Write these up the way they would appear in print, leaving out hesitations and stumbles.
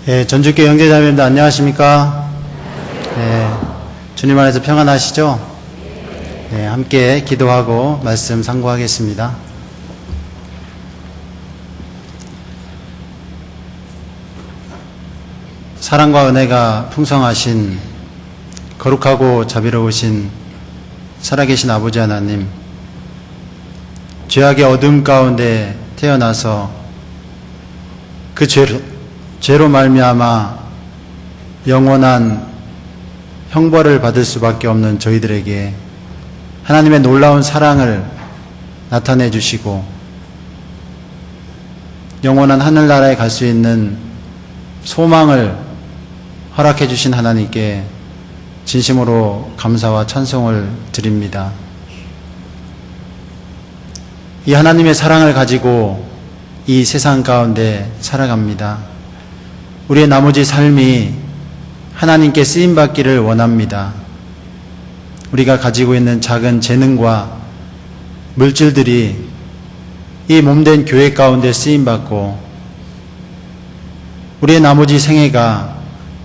전주교회 형제자매님들 안녕하십니까? 주님 안에서 평안하시죠? 함께 기도하고 말씀 상고하겠습니다. 사랑과 은혜가 풍성하신 거룩하고 자비로우신 살아계신 아버지 하나님, 죄악의 어둠 가운데 태어나서 그 죄로 말미암아 영원한 형벌을 받을 수밖에 없는 저희들에게 하나님의 놀라운 사랑을 나타내 주시고 영원한 하늘나라에 갈 수 있는 소망을 허락해 주신 하나님께 진심으로 감사와 찬송을 드립니다. 이 하나님의 사랑을 가지고 이 세상 가운데 살아갑니다. 우리의 나머지 삶이 하나님께 쓰임받기를 원합니다. 우리가 가지고 있는 작은 재능과 물질들이 이 몸된 교회 가운데 쓰임받고 우리의 나머지 생애가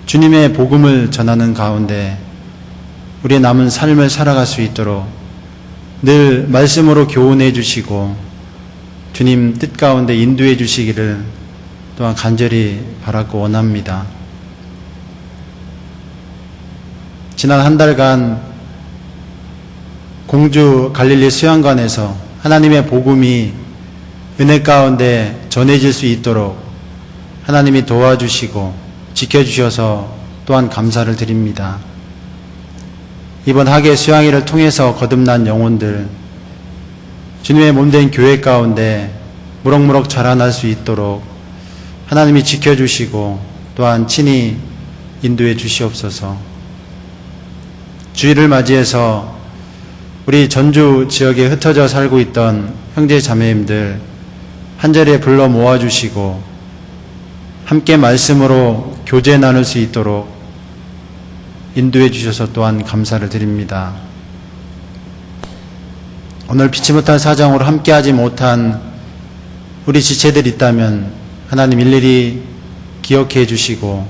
주님의 복음을 전하는 가운데 우리의 남은 삶을 살아갈 수 있도록 늘 말씀으로 교훈해 주시고 주님 뜻 가운데 인도해 주시기를 또한 간절히 바라고 원합니다. 지난 한 달간 공주 갈릴리 수양관에서 하나님의 복음이 은혜 가운데 전해질 수 있도록 하나님이 도와주시고 지켜주셔서 또한 감사를 드립니다. 이번 학예 수양회를 통해서 거듭난 영혼들, 주님의 몸된 교회 가운데 무럭무럭 자라날 수 있도록 하나님이 지켜주시고 또한 친히 인도해 주시옵소서. 주일을 맞이해서 우리 전주 지역에 흩어져 살고 있던 형제 자매님들 한자리에 불러 모아주시고 함께 말씀으로 교제 나눌 수 있도록 인도해 주셔서 또한 감사를 드립니다. 오늘 피치 못할 사정으로 함께하지 못한 우리 지체들 있다면 하나님 일일이 기억해 주시고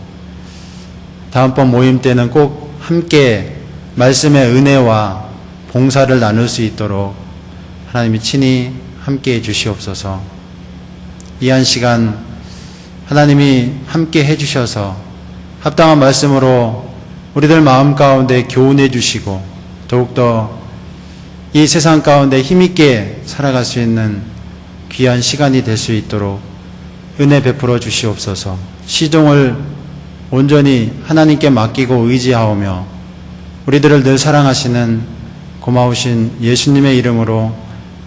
다음번 모임 때는 꼭 함께 말씀의 은혜와 봉사를 나눌 수 있도록 하나님이 친히 함께해 주시옵소서. 이 한 시간 하나님이 함께 해주셔서 합당한 말씀으로 우리들 마음 가운데 교훈해 주시고 더욱더 이 세상 가운데 힘있게 살아갈 수 있는 귀한 시간이 될 수 있도록 은혜 베풀어 주시옵소서. 시종을 온전히 하나님께 맡기고 의지하오며 우리들을 늘 사랑하시는 고마우신 예수님의 이름으로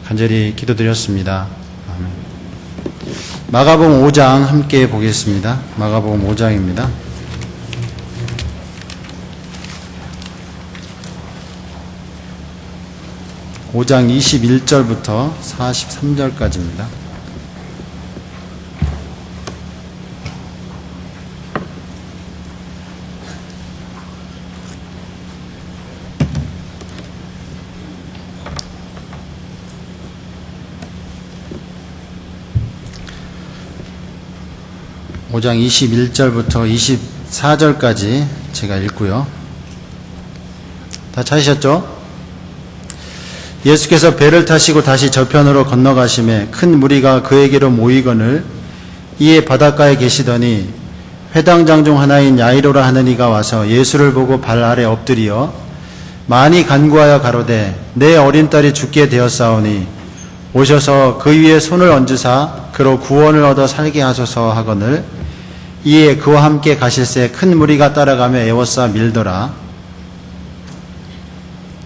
간절히 기도드렸습니다. 아멘. 마가복음 5장 함께 보겠습니다. 마가복음 5장입니다. (5장) 21절부터 43절까지입니다. (5장) 21절부터 24절까지 제가 읽고요. 다 찾으셨죠? 예수께서 배를 타시고 다시 저편으로 건너가심에 큰 무리가 그에게로 모이거늘 이에 바닷가에 계시더니 회당장 중 하나인 야이로라 하는 이가 와서 예수를 보고 발 아래 엎드리어 많이 간구하여 가로되 내 어린 딸이 죽게 되었사오니 오셔서 그 위에 손을 얹으사 그로 구원을 얻어 살게 하소서 하거늘 이에 그와 함께 가실새 큰 무리가 따라가며 애워싸 밀더라.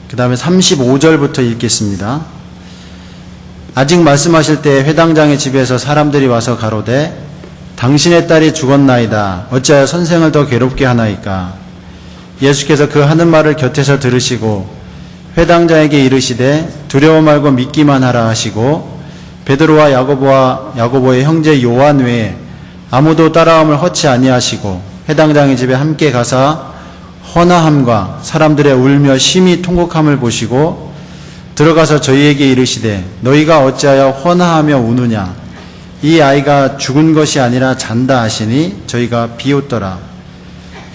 그 다음에 35절부터 읽겠습니다. 아직 말씀하실 때 회당장의 집에서 사람들이 와서 가로되 당신의 딸이 죽었나이다. 어찌하여 선생을 더 괴롭게 하나이까. 예수께서 그 하는 말을 곁에서 들으시고 회당장에게 이르시되 두려워 말고 믿기만 하라 하시고 베드로와 야고보의 형제 요한 외에 아무도 따라옴을 허치 아니하시고 회당장의 집에 함께 가사 헌화함과 사람들의 울며 심히 통곡함을 보시고 들어가서 저희에게 이르시되 너희가 어찌하여 헌화하며 우느냐 이 아이가 죽은 것이 아니라 잔다 하시니 저희가 비웃더라.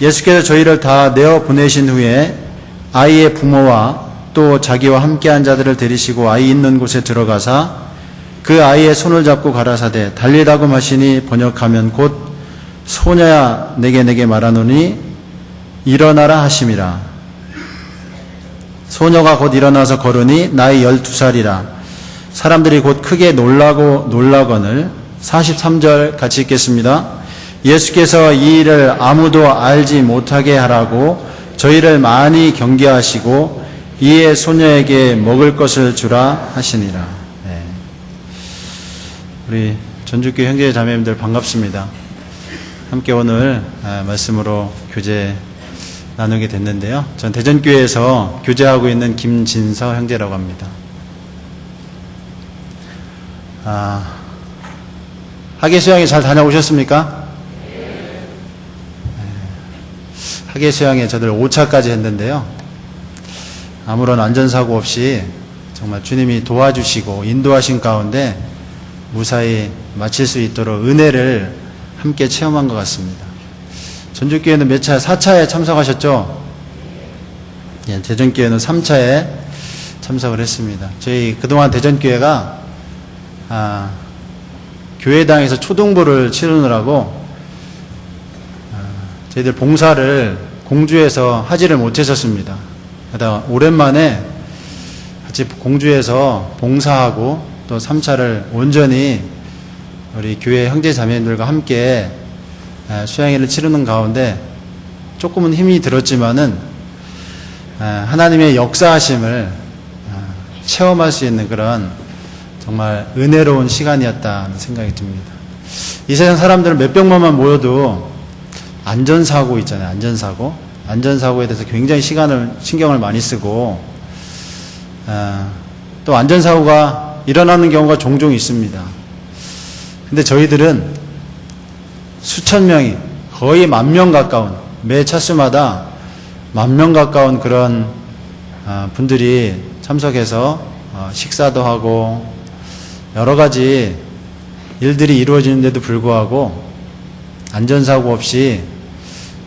예수께서 저희를 다 내어 보내신 후에 아이의 부모와 또 자기와 함께한 자들을 데리시고 아이 있는 곳에 들어가사 그 아이의 손을 잡고 가라사대 달리다금 하시니 번역하면 곧 소녀야 내게 말하노니 일어나라 하심이라. 소녀가 곧 일어나서 걸으니 나이 12살이라. 사람들이 곧 크게 놀라거늘 43절 같이 읽겠습니다. 예수께서 이 일을 아무도 알지 못하게 하라고 저희를 많이 경계하시고 이에 소녀에게 먹을 것을 주라 하시니라. 네. 우리 전주교회 형제 자매님들 반갑습니다. 함께 오늘 말씀으로 교제 나누게 됐는데요. 전 대전교회에서 교제하고 있는 김진서 형제라고 합니다. 학예 수양회 잘 다녀오셨습니까? 학예 수양회 저들 5차까지 했는데요. 아무런 안전사고 없이 정말 주님이 도와주시고 인도하신 가운데 무사히 마칠 수 있도록 은혜를 함께 체험한 것 같습니다. 전주교회는 몇 차? 4차에 참석하셨죠? 예, 대전교회는 3차에 참석을 했습니다. 저희 그동안 대전교회가 교회당에서 초등부를 치르느라고 저희들 봉사를 공주에서 하지를 못했었습니다. 그러다 오랜만에 같이 공주에서 봉사하고 또 3차를 온전히 우리 교회 형제 자매님들과 함께 수양회를 치르는 가운데 조금은 힘이 들었지만은 하나님의 역사하심을 체험할 수 있는 그런 정말 은혜로운 시간이었다는 생각이 듭니다. 이 세상 사람들은 몇 병만만 모여도 안전사고 있잖아요. 안전사고에 대해서 굉장히 신경을 많이 쓰고 또 안전사고가 일어나는 경우가 종종 있습니다. 근데 저희들은 수천 명이 거의 10,000명 가까운 매 차수마다 10,000명 가까운 그런 분들이 참석해서 식사도 하고 여러 가지 일들이 이루어지는데도 불구하고 안전사고 없이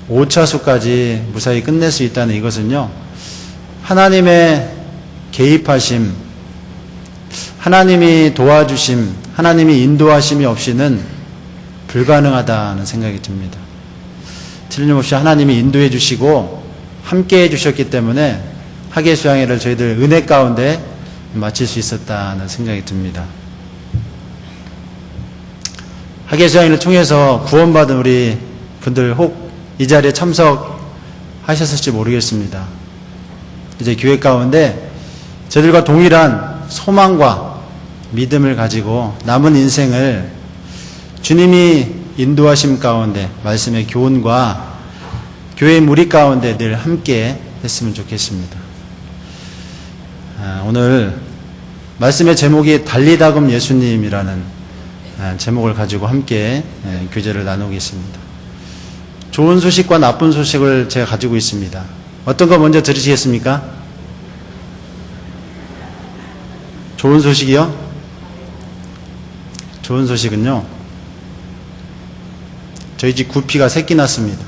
5차수까지 무사히 끝낼 수 있다는 이것은요, 하나님의 개입하심, 하나님이 도와주심, 하나님이 인도하심이 없이는 불가능하다는 생각이 듭니다. 틀림없이 하나님이 인도해 주시고 함께 해 주셨기 때문에 학예 수양회를 저희들 은혜 가운데 마칠 수 있었다는 생각이 듭니다. 학예 수양회를 통해서 구원받은 우리 분들 혹 이 자리에 참석하셨을지 모르겠습니다. 이제 교회 가운데 저들과 동일한 소망과 믿음을 가지고 남은 인생을 주님이 인도하심 가운데 말씀의 교훈과 교회의 무리 가운데 늘 함께 했으면 좋겠습니다. 오늘 말씀의 제목이 달리다금 예수님이라는 제목을 가지고 함께 교제를 나누겠습니다. 좋은 소식과 나쁜 소식을 제가 가지고 있습니다. 어떤 거 먼저 들으시겠습니까? 좋은 소식이요? 좋은 소식은요, 저희 집 구피가 새끼 낳습니다.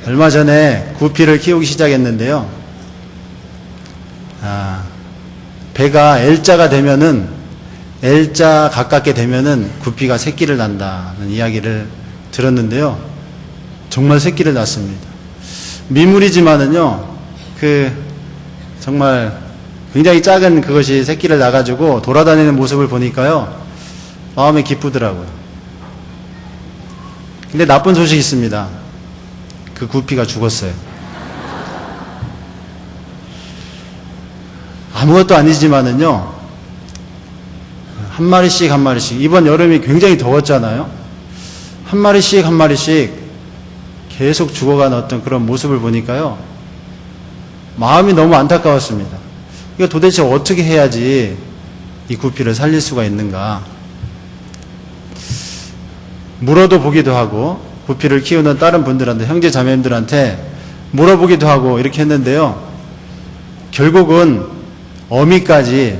얼마 전에 구피를 키우기 시작했는데요, 배가 L자가 되면은, L자 가깝게 되면은 구피가 새끼를 낳는다는 이야기를 들었는데요, 정말 새끼를 낳습니다. 미물이지만은요, 정말 굉장히 작은 그것이 새끼를 낳아가지고 돌아다니는 모습을 보니까요, 마음이 기쁘더라고요. 근데 나쁜 소식이 있습니다. 그 구피가 죽었어요. 아무것도 아니지만은요, 한 마리씩 이번 여름이 굉장히 더웠잖아요. 한 마리씩 계속 죽어가는 어떤 그런 모습을 보니까요, 마음이 너무 안타까웠습니다. 이거 도대체 어떻게 해야지 이 구피를 살릴 수가 있는가. 물어도 보기도 하고 구피를 키우는 다른 분들한테, 형제 자매님들한테 물어보기도 하고 이렇게 했는데요, 결국은 어미까지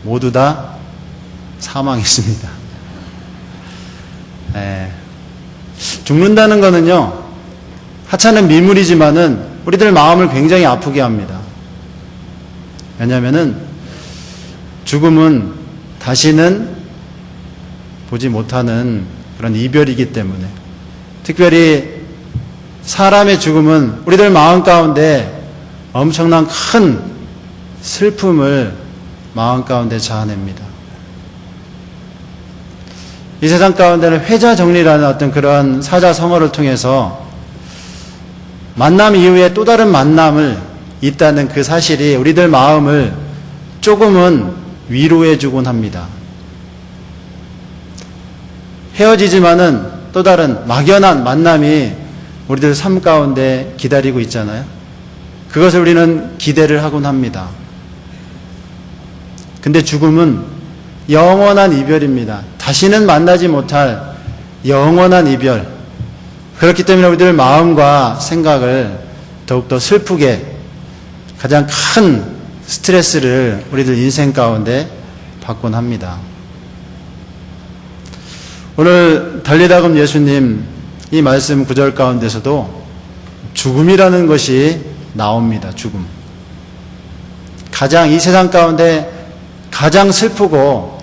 모두 다 사망했습니다. 죽는다는 거는요, 하찮은 미물이지만은 우리들 마음을 굉장히 아프게 합니다. 왜냐하면은 죽음은 다시는 보지 못하는 그런 이별이기 때문에, 특별히 사람의 죽음은 우리들 마음 가운데 엄청난 큰 슬픔을 마음 가운데 자아냅니다. 이 세상 가운데는 회자정리라는 어떤 그런 사자성어를 통해서 만남 이후에 또 다른 만남을 있다는 그 사실이 우리들 마음을 조금은 위로해 주곤 합니다. 헤어지지만은 또 다른 막연한 만남이 우리들 삶 가운데 기다리고 있잖아요. 그것을 우리는 기대를 하곤 합니다. 근데 죽음은 영원한 이별입니다. 다시는 만나지 못할 영원한 이별. 그렇기 때문에 우리들 마음과 생각을 더욱더 슬프게, 가장 큰 스트레스를 우리들 인생 가운데 받곤 합니다. 오늘 달리다금 예수님 이 말씀 구절 가운데서도 죽음이라는 것이 나옵니다. 죽음. 이 세상 가운데 가장 슬프고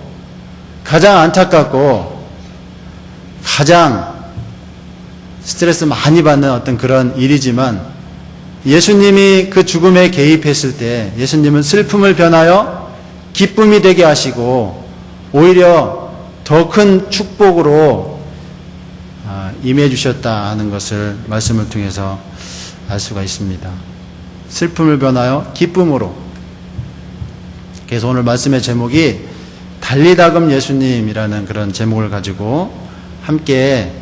가장 안타깝고 가장 스트레스 많이 받는 어떤 그런 일이지만, 예수님이 그 죽음에 개입했을 때 예수님은 슬픔을 변하여 기쁨이 되게 하시고 오히려 더 큰 축복으로 임해 주셨다 하는 것을 말씀을 통해서 알 수가 있습니다. 슬픔을 변하여 기쁨으로. 그래서 오늘 말씀의 제목이 달리다금 예수님이라는 그런 제목을 가지고 함께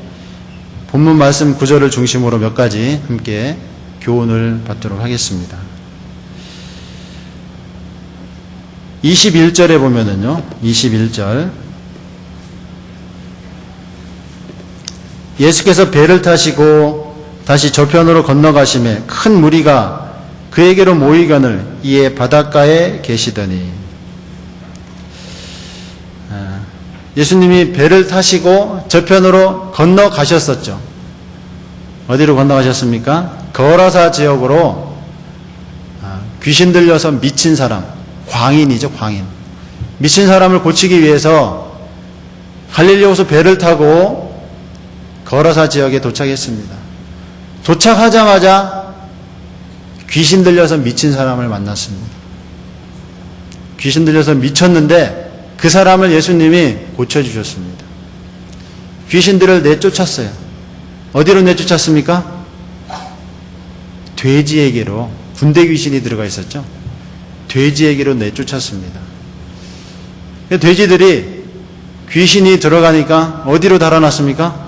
본문 말씀 구절을 중심으로 몇 가지 함께 교훈을 받도록 하겠습니다. 21절에 보면은요, 21절. 예수께서 배를 타시고 다시 저편으로 건너가심에 큰 무리가 그에게로 모이거늘 이에 바닷가에 계시더니. 예수님이 배를 타시고 저편으로 건너가셨었죠. 어디로 건너가셨습니까? 거라사 지역으로 귀신 들려서 미친 사람, 광인이죠, 광인. 미친 사람을 고치기 위해서 갈릴리 호수 배를 타고 거라사 지역에 도착했습니다. 도착하자마자 귀신 들려서 미친 사람을 만났습니다. 귀신 들려서 미쳤는데 그 사람을 예수님이 고쳐주셨습니다. 귀신들을 내쫓았어요. 어디로 내쫓았습니까? 돼지에게로. 군대 귀신이 들어가 있었죠. 돼지에게로 내쫓았습니다. 돼지들이 귀신이 들어가니까 어디로 달아났습니까?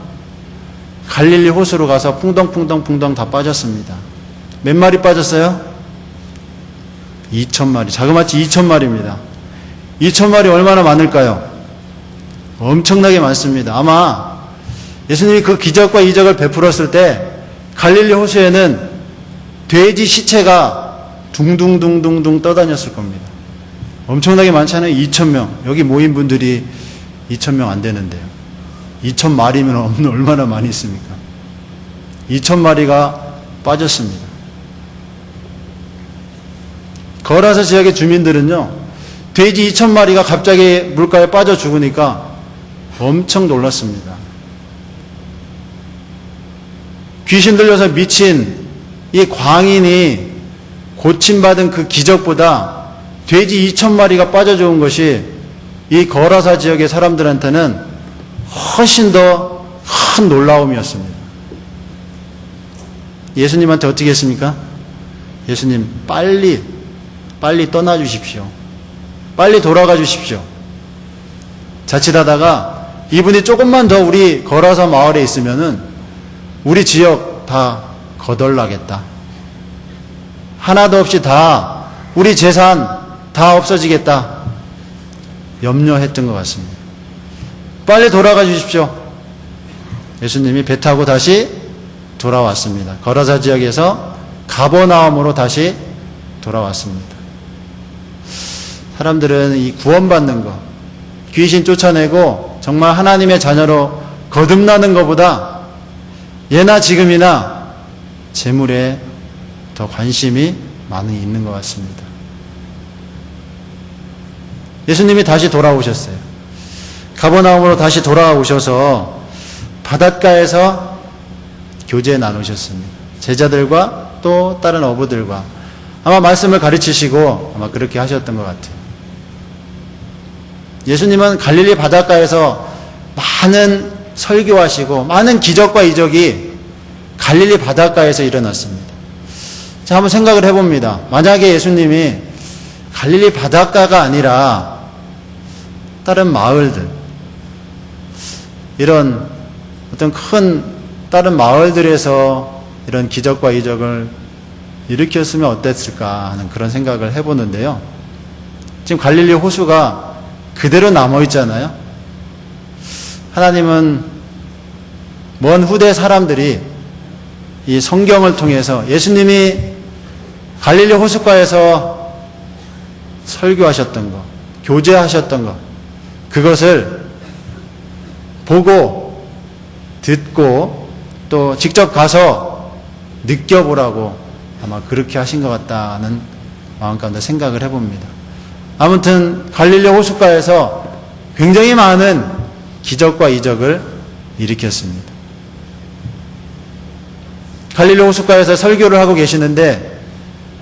갈릴리 호수로 가서 풍덩풍덩 다 빠졌습니다. 몇 마리 빠졌어요? 2,000마리. 자그마치 2,000마리입니다. 2,000마리 얼마나 많을까요? 엄청나게 많습니다. 아마 예수님이 그 기적과 이적을 베풀었을 때 갈릴리 호수에는 돼지 시체가 둥둥둥둥둥 떠다녔을 겁니다. 엄청나게 많잖아요. 2,000명. 여기 모인 분들이 2,000명 안 되는데요. 2,000마리면 얼마나 많이 있습니까? 2,000마리가 빠졌습니다. 거라사 지역의 주민들은요, 돼지 2,000마리가 갑자기 물가에 빠져 죽으니까 엄청 놀랐습니다. 귀신 들려서 미친 이 광인이 고침받은 그 기적보다 돼지 2,000마리가 빠져 죽은 것이 이 거라사 지역의 사람들한테는 훨씬 더 큰 놀라움이었습니다. 예수님한테 어떻게 했습니까? 예수님, 빨리 떠나 주십시오. 빨리 돌아가 주십시오. 자칫하다가 이분이 조금만 더 우리 거라사 마을에 있으면은 우리 지역 다 거덜나겠다. 하나도 없이 다 우리 재산 다 없어지겠다. 염려했던 것 같습니다. 빨리 돌아가 주십시오. 예수님이 배 타고 다시 돌아왔습니다. 거라사 지역에서 가버나움으로 다시 돌아왔습니다. 사람들은 이 구원받는 거, 귀신 쫓아내고 정말 하나님의 자녀로 거듭나는 것보다 예나 지금이나 재물에 더 관심이 많이 있는 것 같습니다. 예수님이 다시 돌아오셨어요. 가버나움으로 다시 돌아오셔서 바닷가에서 교제 나누셨습니다. 제자들과 또 다른 어부들과 아마 말씀을 가르치시고 아마 그렇게 하셨던 것 같아요. 예수님은 갈릴리 바닷가에서 많은 설교하시고 많은 기적과 이적이 갈릴리 바닷가에서 일어났습니다. 자, 한번 생각을 해봅니다. 만약에 예수님이 갈릴리 바닷가가 아니라 다른 마을들, 이런 어떤 큰 다른 마을들에서 이런 기적과 이적을 일으켰으면 어땠을까 하는 그런 생각을 해보는데요. 지금 갈릴리 호수가 그대로 남아있잖아요. 하나님은 먼 후대 사람들이 이 성경을 통해서 예수님이 갈릴리 호숫가에서 설교하셨던 것, 교제하셨던 것, 그것을 보고 듣고 또 직접 가서 느껴보라고 아마 그렇게 하신 것 같다는 마음 가운데 생각을 해봅니다. 아무튼 갈릴리 호숫가에서 굉장히 많은 기적과 이적을 일으켰습니다. 갈릴리 호숫가에서 설교를 하고 계시는데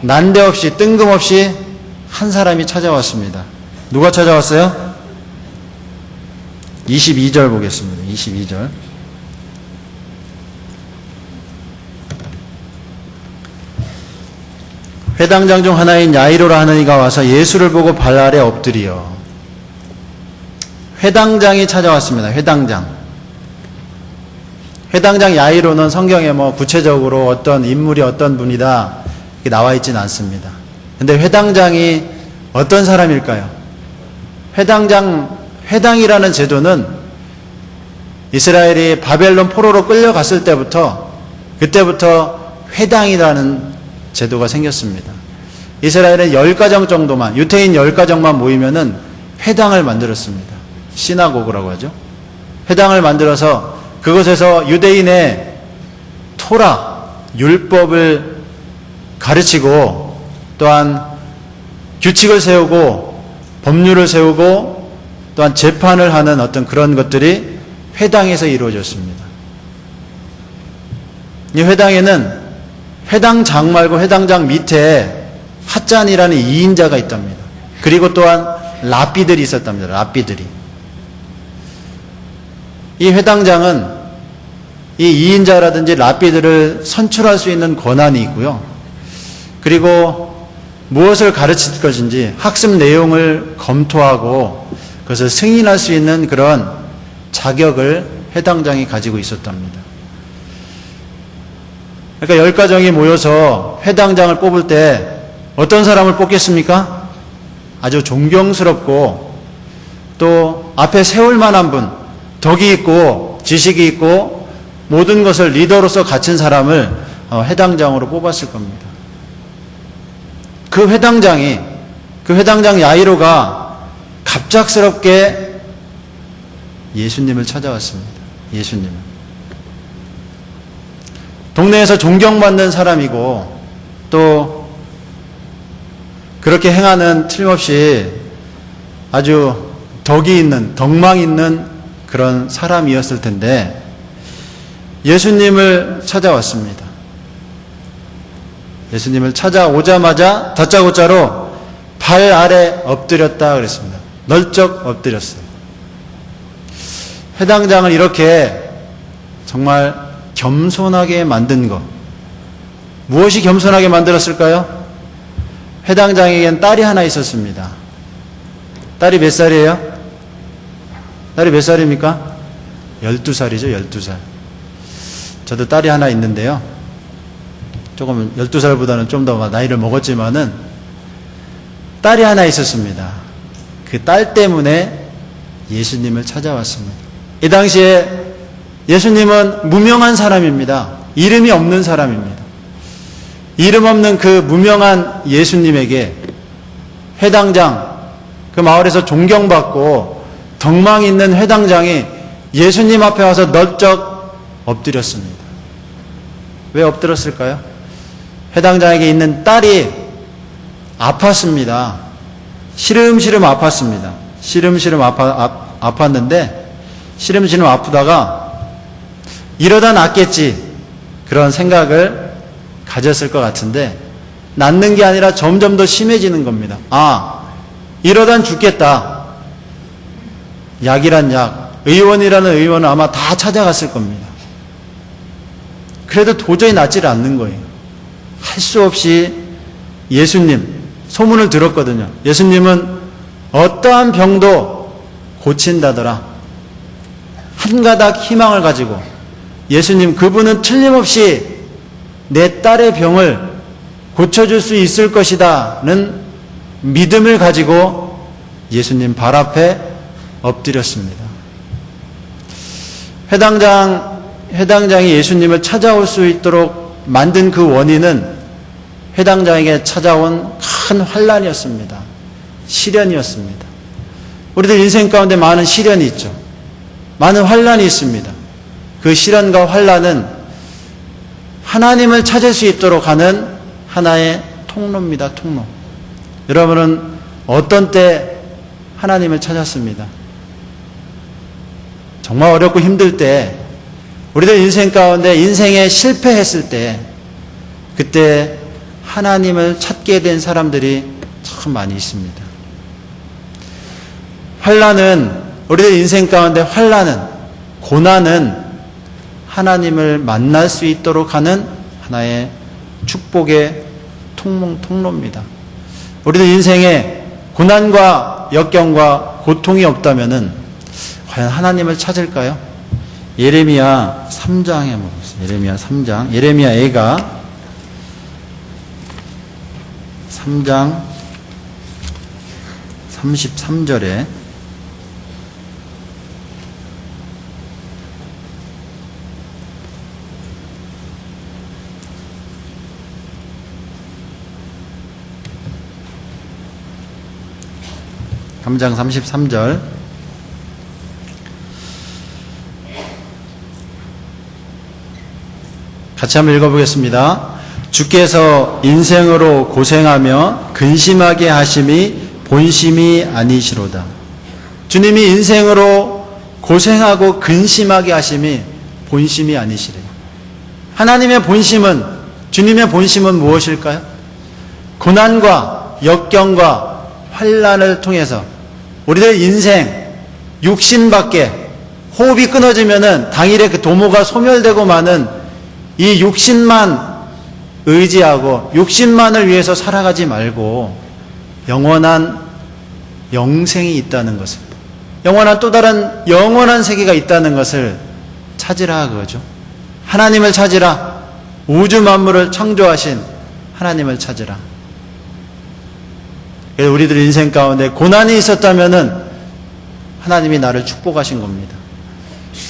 난데없이 뜬금없이 한 사람이 찾아왔습니다. 누가 찾아왔어요? 22절 보겠습니다. 22절. 회당장 중 하나인 야이로라 하는 이가 와서 예수를 보고 발 아래 엎드리어. 회당장이 찾아왔습니다. 회당장. 회당장 야이로는 성경에 뭐 구체적으로 어떤 인물이 어떤 분이다 이렇게 나와 있지는 않습니다. 근데 회당장이 어떤 사람일까요? 회당이라는 제도는 이스라엘이 바벨론 포로로 끌려갔을 때부터 그때부터 회당이라는 제도가 생겼습니다. 이스라엘은 10가정 정도만, 유태인 10가정만 모이면은 회당을 만들었습니다. 시나고그라고 하죠. 회당을 만들어서 그곳에서 유대인의 토라, 율법을 가르치고 또한 규칙을 세우고 법률을 세우고 또한 재판을 하는 어떤 그런 것들이 회당에서 이루어졌습니다. 이 회당에는 회당장 말고 회당장 밑에 핫잔이라는 2인자가 있답니다. 그리고 또한 랍비들이 있었답니다. 랍비들이. 이 회당장은 이 2인자라든지 랍비들을 선출할 수 있는 권한이 있고요. 그리고 무엇을 가르칠 것인지 학습 내용을 검토하고 그것을 승인할 수 있는 그런 자격을 회당장이 가지고 있었답니다. 그러니까 10가정이 모여서 회당장을 뽑을 때 어떤 사람을 뽑겠습니까? 아주 존경스럽고 또 앞에 세울 만한 분, 덕이 있고 지식이 있고 모든 것을 리더로서 갖춘 사람을 회당장으로 뽑았을 겁니다. 그 회당장 야이로가 갑작스럽게 예수님을 찾아왔습니다. 예수님을. 동네에서 존경받는 사람이고 또 그렇게 행하는 틀림없이 아주 덕이 있는, 덕망 있는 그런 사람이었을 텐데 예수님을 찾아왔습니다. 예수님을 찾아오자마자 다짜고짜로 발 아래 엎드렸다 그랬습니다. 널쩍 엎드렸어요. 회당장을 이렇게 정말 겸손하게 만든 것. 무엇이 겸손하게 만들었을까요? 회당장에겐 딸이 하나 있었습니다. 딸이 몇 살이에요? 딸이 몇 살입니까? 12살이죠, 12살. 저도 딸이 하나 있는데요. 조금 12살보다는 좀 더 나이를 먹었지만은 딸이 하나 있었습니다. 그 딸 때문에 예수님을 찾아왔습니다. 이 당시에 예수님은 무명한 사람입니다. 이름이 없는 사람입니다. 이름 없는 그 무명한 예수님에게 회당장, 그 마을에서 존경받고 덕망 있는 회당장이 예수님 앞에 와서 널쩍 엎드렸습니다. 왜 엎드렸을까요? 회당장에게 있는 딸이 아팠습니다. 시름시름 아팠습니다. 시름시름 아팠는데 시름시름 아프다가 이러다 낫겠지 그런 생각을 가졌을 것 같은데 낫는 게 아니라 점점 더 심해지는 겁니다. 이러단 죽겠다. 약이란 약, 의원이라는 의원은 아마 다 찾아갔을 겁니다. 그래도 도저히 낫지를 않는 거예요. 할 수 없이 예수님, 소문을 들었거든요. 예수님은 어떠한 병도 고친다더라. 한 가닥 희망을 가지고 예수님, 그분은 틀림없이 내 딸의 병을 고쳐줄 수 있을 것이다는 믿음을 가지고 예수님 발 앞에 엎드렸습니다. 회당장이 예수님을 찾아올 수 있도록 만든 그 원인은 회당장에게 찾아온 큰 환난이었습니다. 시련이었습니다. 우리들 인생 가운데 많은 시련이 있죠. 많은 환난이 있습니다. 그 시련과 환난은 하나님을 찾을 수 있도록 하는 하나의 통로입니다. 통로. 여러분은 어떤 때 하나님을 찾았습니다. 정말 어렵고 힘들 때, 우리들 인생 가운데 인생에 실패했을 때, 그때 하나님을 찾게 된 사람들이 참 많이 있습니다. 우리들 인생 가운데 환난은, 고난은 하나님을 만날 수 있도록 하는 하나의 축복의 통로입니다. 우리들 인생에 고난과 역경과 고통이 없다면은 과연 하나님을 찾을까요? 예레미야 3장에 한번 보겠습니다. 예레미야 3장. 예레미야 애가 3장 33절에 (3장 33절) 같이 한번 읽어보겠습니다. 주께서 인생으로 고생하며 근심하게 하심이 본심이 아니시로다. 주님이 인생으로 고생하고 근심하게 하심이 본심이 아니시래요. 하나님의 본심은, 주님의 본심은 무엇일까요? 고난과 역경과 환난을 통해서 우리들 인생 육신밖에 호흡이 끊어지면은 당일에 그 도모가 소멸되고 마는 이 육신만 의지하고 육신만을 위해서 살아가지 말고 영원한 영생이 있다는 것을, 영원한 또 다른 영원한 세계가 있다는 것을 찾으라 그거죠. 하나님을 찾으라. 우주 만물을 창조하신 하나님을 찾으라. 그래서 우리들 인생 가운데 고난이 있었다면은 하나님이 나를 축복하신 겁니다.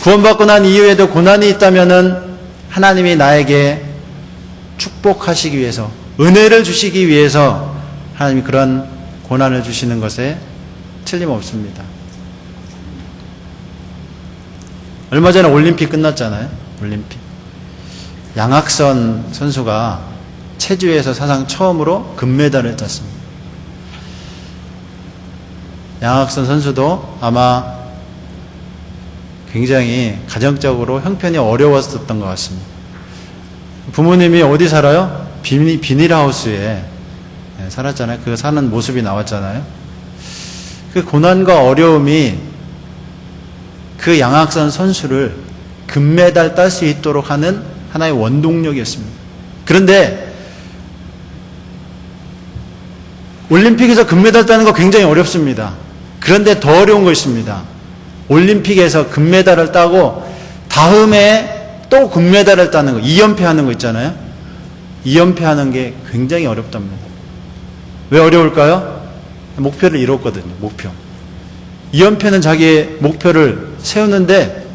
구원받고 난 이후에도 고난이 있다면은 하나님이 나에게 축복하시기 위해서, 은혜를 주시기 위해서 하나님이 그런 고난을 주시는 것에 틀림없습니다. 얼마 전에 올림픽 끝났잖아요. 올림픽. 양학선 선수가 체주에서 사상 처음으로 금메달을 땄습니다. 양학선 선수도 아마 굉장히 가정적으로 형편이 어려웠었던 것 같습니다. 부모님이 어디 살아요? 비닐하우스에 살았잖아요. 그 사는 모습이 나왔잖아요. 그 고난과 어려움이 그 양학선 선수를 금메달 딸 수 있도록 하는 하나의 원동력이었습니다. 그런데 올림픽에서 금메달 따는 거 굉장히 어렵습니다. 그런데 더 어려운 거 있습니다. 올림픽에서 금메달을 따고 다음에 또 금메달을 따는 거, 2연패 하는 거 있잖아요. 2연패 하는 게 굉장히 어렵답니다. 왜 어려울까요? 목표를 이뤘거든요. 목표. 2연패는 자기의 목표를 세우는데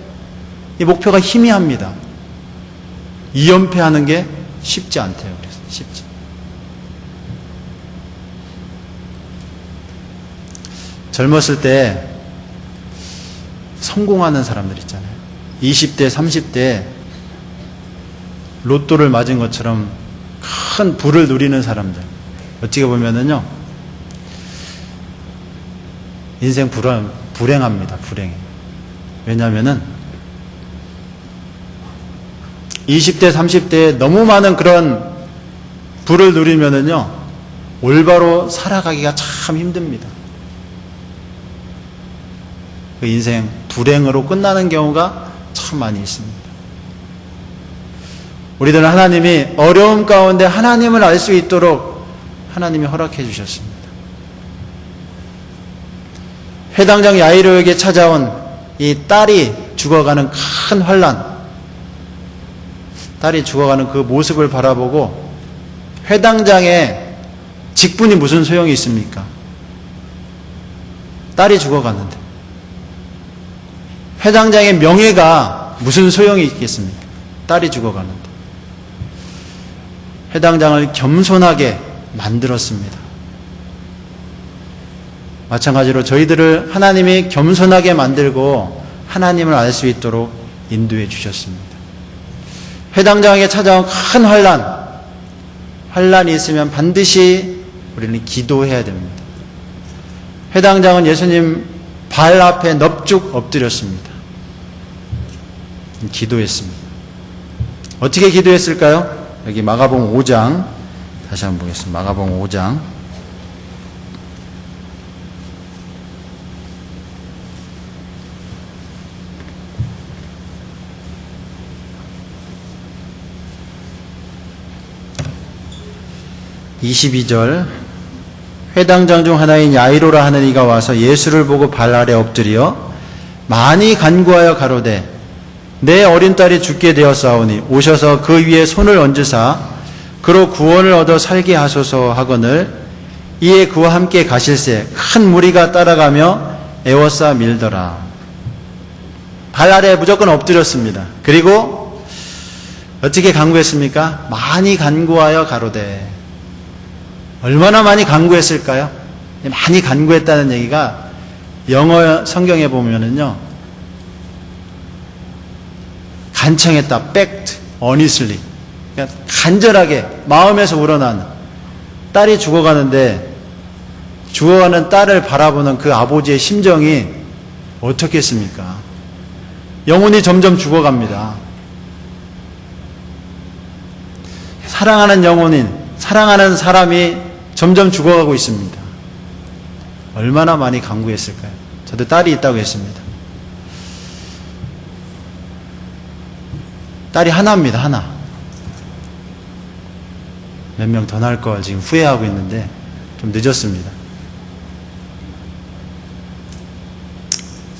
이 목표가 희미합니다. 2연패 하는 게 쉽지 않대요. 그래서 쉽지. 젊었을 때 성공하는 사람들 있잖아요. 20대, 30대 로또를 맞은 것처럼 큰 부를 누리는 사람들. 어떻게 보면은요, 인생 불행합니다. 불행해. 왜냐하면은 20대, 30대에 너무 많은 그런 부를 누리면은요, 올바로 살아가기가 참 힘듭니다. 그 인생 불행으로 끝나는 경우가 참 많이 있습니다. 우리들은 하나님이 어려움 가운데 하나님을 알 수 있도록 하나님이 허락해 주셨습니다. 회당장 야이로에게 찾아온 이 딸이 죽어가는 큰 환난, 딸이 죽어가는 그 모습을 바라보고 회당장의 직분이 무슨 소용이 있습니까? 딸이 죽어갔는데 회당장의 명예가 무슨 소용이 있겠습니까? 딸이 죽어가는데. 회당장을 겸손하게 만들었습니다. 마찬가지로 저희들을 하나님이 겸손하게 만들고 하나님을 알 수 있도록 인도해 주셨습니다. 회당장에게 찾아온 큰 환난이 있으면 반드시 우리는 기도해야 됩니다. 회당장은 예수님 발 앞에 넙죽 엎드렸습니다. 기도했습니다. 어떻게 기도했을까요? 여기 마가복음 5장 다시 한번 보겠습니다. 마가복음 5장 22절. 회당장 중 하나인 야이로라 하는 이가 와서 예수를 보고 발 아래 엎드려 많이 간구하여 가로되 내 어린 딸이 죽게 되었사오니 오셔서 그 위에 손을 얹으사 그로 구원을 얻어 살게 하소서 하거늘 이에 그와 함께 가실새 큰 무리가 따라가며 애워싸 밀더라. 발 아래 무조건 엎드렸습니다. 그리고 어떻게 간구했습니까? 많이 간구하여 가로되. 얼마나 많이 간구했을까요? 많이 간구했다는 얘기가 영어 성경에 보면은요, 간청했다, begged, earnestly. 그러니까 간절하게 마음에서 우러나는, 딸이 죽어가는데 죽어가는 딸을 바라보는 그 아버지의 심정이 어떻겠습니까? 영혼이 점점 죽어갑니다. 사랑하는 영혼인, 사랑하는 사람이 점점 죽어가고 있습니다. 얼마나 많이 간구했을까요? 저도 딸이 있다고 했습니다. 딸이 하나입니다. 하나. 몇 명 더 낳을 걸 지금 후회하고 있는데 좀 늦었습니다.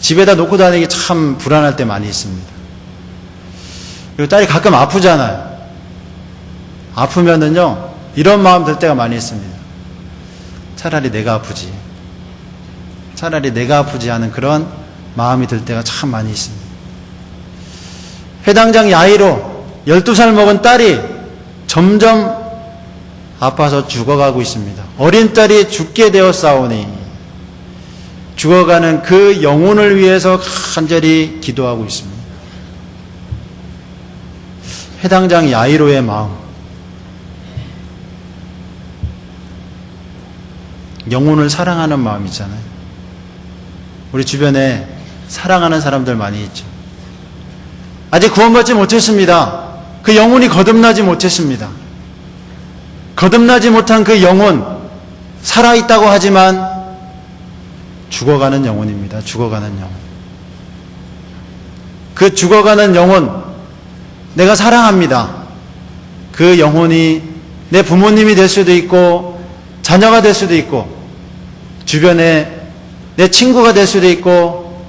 집에다 놓고 다니기 참 불안할 때 많이 있습니다. 그리고 딸이 가끔 아프잖아요. 아프면은요, 이런 마음 들 때가 많이 있습니다. 차라리 내가 아프지. 차라리 내가 아프지 하는 그런 마음이 들 때가 참 많이 있습니다. 회당장 야이로 12살 먹은 딸이 점점 아파서 죽어가고 있습니다. 어린 딸이 죽게 되었사오니 죽어가는 그 영혼을 위해서 간절히 기도하고 있습니다. 회당장 야이로의 마음, 영혼을 사랑하는 마음 있잖아요. 우리 주변에 사랑하는 사람들 많이 있죠. 아직 구원받지 못했습니다. 그 영혼이 거듭나지 못했습니다. 거듭나지 못한 그 영혼, 살아있다고 하지만 죽어가는 영혼입니다. 죽어가는 영혼. 그 죽어가는 영혼, 내가 사랑합니다. 그 영혼이 내 부모님이 될 수도 있고 자녀가 될 수도 있고 주변에 내 친구가 될 수도 있고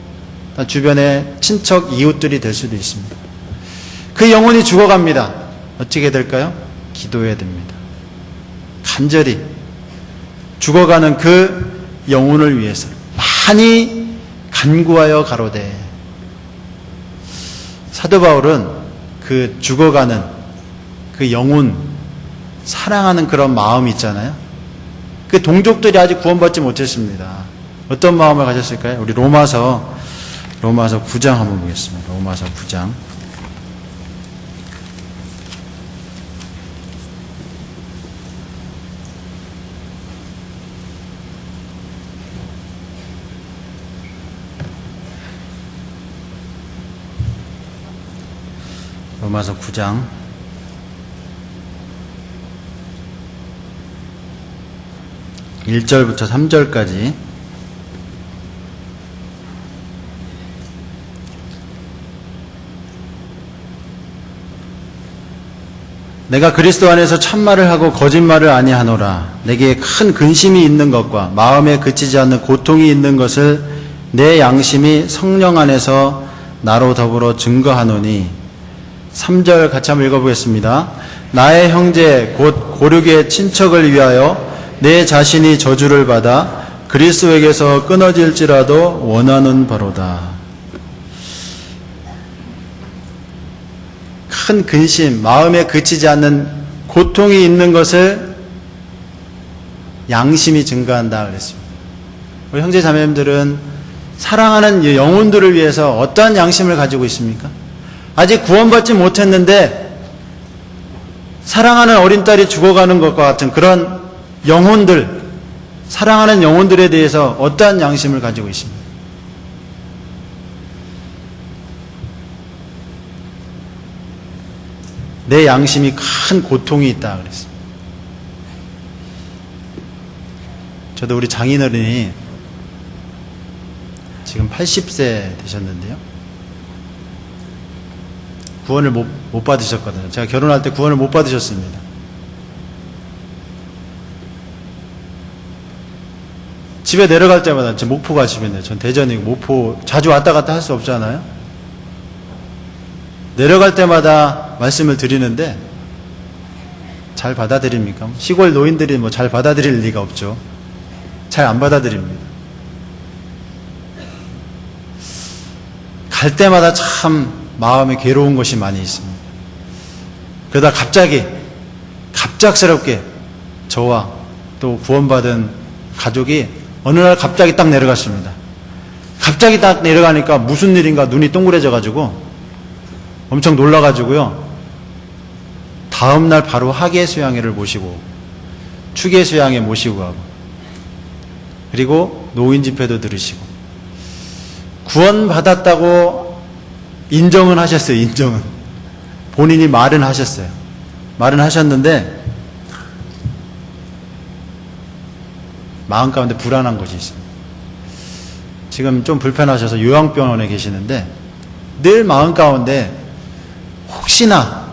주변에 친척 이웃들이 될 수도 있습니다. 그 영혼이 죽어갑니다. 어떻게 될까요? 기도해야 됩니다. 간절히 죽어가는 그 영혼을 위해서 많이 간구하여 가로되. 사도 바울은 그 죽어가는 그 영혼 사랑하는 그런 마음이 있잖아요. 그 동족들이 아직 구원받지 못했습니다. 어떤 마음을 가졌을까요? 우리 로마서 9장 한번 보겠습니다. 로마서 9장. 로마서 9장 1절부터 3절까지. 내가 그리스도 안에서 참말을 하고 거짓말을 아니하노라. 내게 큰 근심이 있는 것과 마음에 그치지 않는 고통이 있는 것을 내 양심이 성령 안에서 나로 더불어 증거하노니. 3절 같이 한번 읽어보겠습니다. 나의 형제 곧 고륙의 친척을 위하여 내 자신이 저주를 받아 그리스도에게서 끊어질지라도 원하는 바로다. 큰 근심, 마음에 그치지 않는 고통이 있는 것을 양심이 증거한다 그랬습니다. 우리 형제 자매님들은 사랑하는 영혼들을 위해서 어떠한 양심을 가지고 있습니까? 아직 구원받지 못했는데 사랑하는 어린 딸이 죽어가는 것과 같은 그런 영혼들, 사랑하는 영혼들에 대해서 어떠한 양심을 가지고 있습니까? 내 양심이 큰 고통이 있다 그랬습니다. 저도 우리 장인어른이 지금 80세 되셨는데요. 구원을 못 받으셨거든요. 제가 결혼할 때 구원을 못 받으셨습니다. 집에 내려갈 때마다, 제 목포가 집인데, 전 대전이고 목포 자주 왔다 갔다 할 수 없잖아요. 내려갈 때마다 말씀을 드리는데 잘 받아들입니까? 시골 노인들이 뭐 잘 받아들일 리가 없죠. 잘 안 받아들입니다. 갈 때마다 참 마음에 괴로운 것이 많이 있습니다. 그러다 갑작스럽게 저와 또 구원받은 가족이 어느 날 갑자기 딱 내려갔습니다. 갑자기 딱 내려가니까 무슨 일인가 눈이 동그래져 가지고 엄청 놀라가지고요. 다음날 바로 학예 수양회를 모시고 축예 수양회 모시고 가고, 그리고 노인 집회도 들으시고, 구원받았다고 인정은 하셨어요. 인정은. 본인이 말은 하셨어요. 말은 하셨는데 마음 가운데 불안한 것이 있습니다. 지금 좀 불편하셔서 요양병원에 계시는데 늘 마음 가운데 혹시나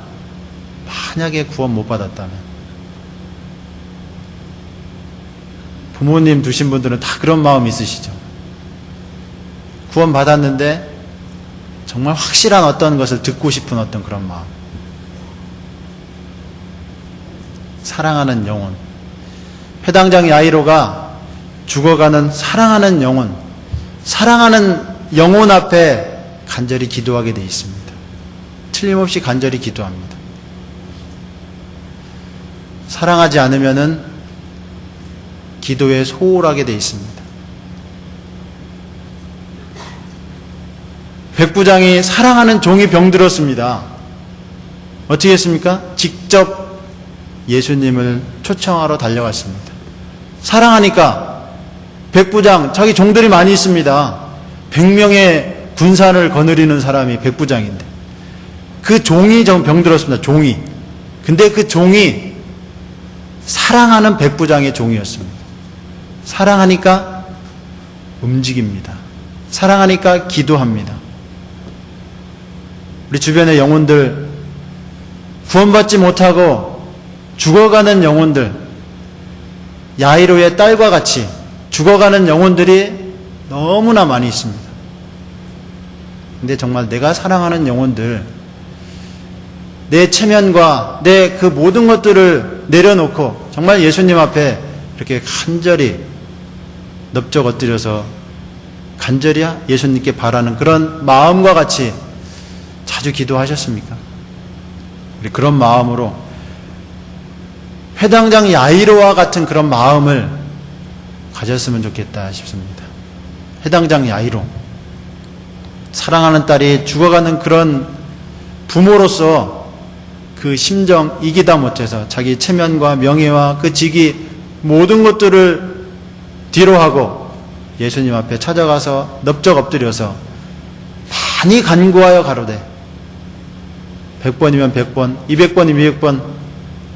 만약에 구원 못 받았다면, 부모님 두신 분들은 다 그런 마음 있으시죠. 구원 받았는데 정말 확실한 어떤 것을 듣고 싶은 어떤 그런 마음. 사랑하는 영혼. 회당장 야이로가 죽어가는 사랑하는 영혼 앞에 간절히 기도하게 되어 있습니다. 틀림없이 간절히 기도합니다. 사랑하지 않으면은 기도에 소홀하게 되어 있습니다. 백부장이 사랑하는 종이 병들었습니다. 어떻게 했습니까? 직접 예수님을 초청하러 달려갔습니다. 사랑하니까 백부장, 자기 종들이 많이 있습니다. 100명의 군산을 거느리는 사람이 백부장인데 그 종이 병들었습니다. 종이. 근데 그 종이 사랑하는 백부장의 종이었습니다. 사랑하니까 움직입니다. 사랑하니까 기도합니다. 우리 주변의 영혼들, 구원받지 못하고 죽어가는 영혼들, 야이로의 딸과 같이 죽어가는 영혼들이 너무나 많이 있습니다. 근데 정말 내가 사랑하는 영혼들, 내 체면과 내 그 모든 것들을 내려놓고 정말 예수님 앞에 이렇게 간절히 넓적 엎드려서 간절히 예수님께 바라는 그런 마음과 같이 자주 기도하셨습니까? 우리 그런 마음으로 회당장 야이로와 같은 그런 마음을 가졌으면 좋겠다 싶습니다. 회당장 야이로, 사랑하는 딸이 죽어가는 그런 부모로서 그 심정 이기다 못해서 자기 체면과 명예와 그 직위 모든 것들을 뒤로하고 예수님 앞에 찾아가서 넙적 엎드려서 많이 간구하여 가로되 100번이면 100번, 200번이면 200번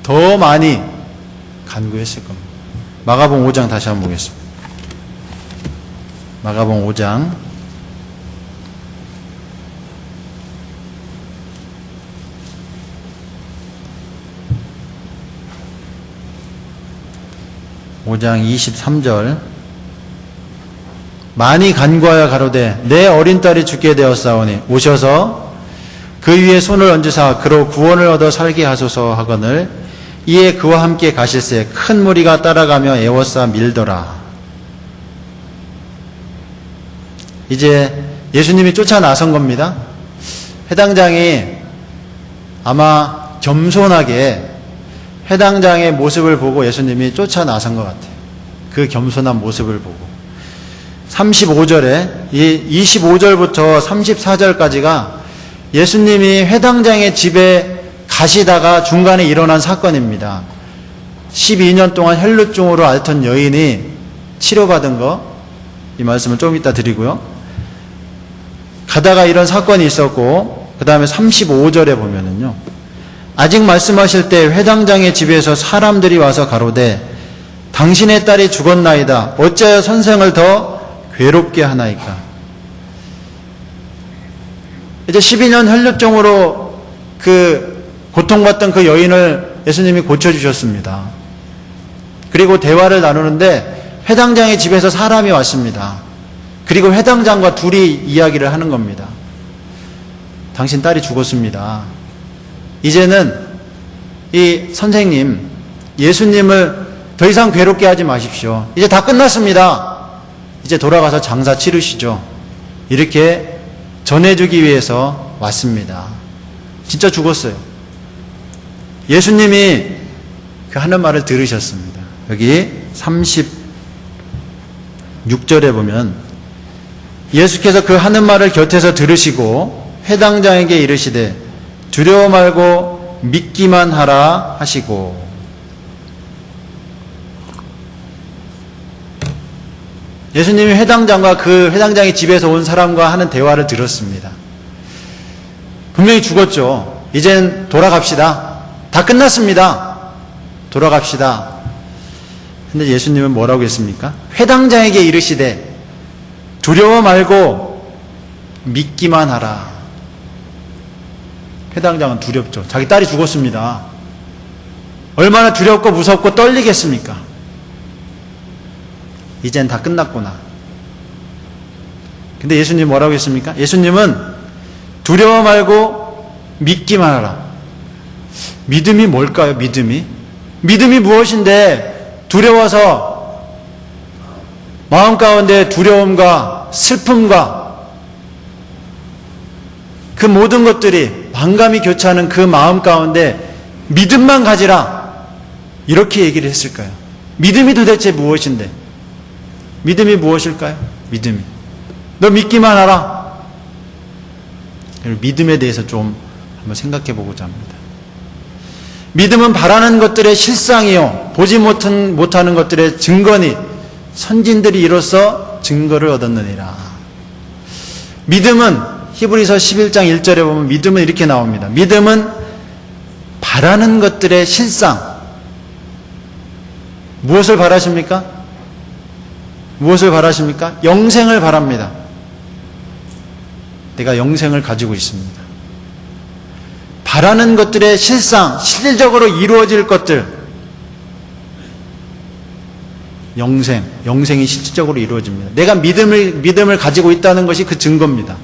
더 많이 간구했을 겁니다. 마가복음 5장 다시 한번 보겠습니다. 마가복음 5장 23절 많이 간구하여 가로되 내 어린 딸이 죽게 되었사오니 오셔서 그 위에 손을 얹으사 그로 구원을 얻어 살게 하소서 하거늘 이에 그와 함께 가실새 큰 무리가 따라가며 애워싸 밀더라. 이제 예수님이 쫓아 나선 겁니다. 회당장이 아마 겸손하게 회당장의 모습을 보고 예수님이 쫓아 나선 것 같아요. 그 겸손한 모습을 보고 35절에 25절부터 34절까지가 예수님이 회당장의 집에 가시다가 중간에 일어난 사건입니다. 12년 동안 혈루증으로 앓던 여인이 치료받은 거, 이 말씀을 좀 이따 드리고요. 가다가 이런 사건이 있었고 그 다음에 35절에 보면은요, 아직 말씀하실 때 회당장의 집에서 사람들이 와서 가로되 당신의 딸이 죽었나이다. 어찌하여 선생을 더 괴롭게 하나이까. 이제 12년 혈루증으로 그 고통받던 그 여인을 예수님이 고쳐주셨습니다. 그리고 대화를 나누는데 회당장의 집에서 사람이 왔습니다. 그리고 회당장과 둘이 이야기를 하는 겁니다. 당신 딸이 죽었습니다. 이제는 이 선생님, 예수님을 더 이상 괴롭게 하지 마십시오. 이제 다 끝났습니다. 이제 돌아가서 장사 치르시죠. 이렇게 전해주기 위해서 왔습니다. 진짜 죽었어요. 예수님이 그 하는 말을 들으셨습니다. 여기 36절에 보면 예수께서 그 하는 말을 곁에서 들으시고 회당장에게 이르시되 두려워 말고 믿기만 하라 하시고. 예수님이 회당장과 그 회당장의 집에서 온 사람과 하는 대화를 들었습니다. 분명히 죽었죠. 이젠 돌아갑시다. 다 끝났습니다. 돌아갑시다. 근데 예수님은 뭐라고 했습니까? 회당장에게 이르시되 두려워 말고 믿기만 하라. 회당장은 두렵죠. 자기 딸이 죽었습니다. 얼마나 두렵고 무섭고 떨리겠습니까? 이젠 다 끝났구나. 근데 예수님 뭐라고 했습니까? 예수님은 두려워 말고 믿기만 하라. 믿음이 뭘까요? 믿음이 무엇인데 두려워서 마음 가운데 두려움과 슬픔과 그 모든 것들이 반감이 교차하는 그 마음 가운데 믿음만 가지라 이렇게 얘기를 했을까요? 믿음이 도대체 무엇인데? 믿음이 무엇일까요? 믿음이 너 믿기만 하라. 믿음에 대해서 좀 한번 생각해 보고자 합니다. 믿음은 바라는 것들의 실상이요 보지 못하는 것들의 증거니 선진들이 이로써 증거를 얻었느니라. 믿음은 히브리서 11장 1절에 보면 믿음은 이렇게 나옵니다. 믿음은 바라는 것들의 실상. 무엇을 바라십니까? 무엇을 바라십니까? 영생을 바랍니다. 내가 영생을 가지고 있습니다. 바라는 것들의 실상, 실질적으로 이루어질 것들. 영생이 실질적으로 이루어집니다. 내가 믿음을 가지고 있다는 것이 그 증거입니다.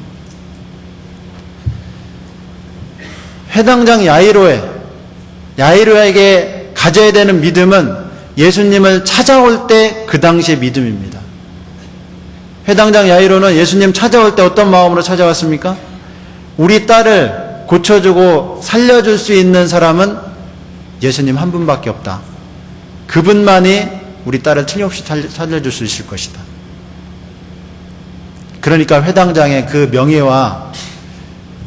회당장 야이로에게 가져야 되는 믿음은 예수님을 찾아올 때 그 당시의 믿음입니다. 회당장 야이로는 예수님 찾아올 때 어떤 마음으로 찾아왔습니까? 우리 딸을 고쳐주고 살려줄 수 있는 사람은 예수님 한 분밖에 없다. 그분만이 우리 딸을 틀림없이 살려줄 수 있을 것이다. 그러니까 회당장의 그 명예와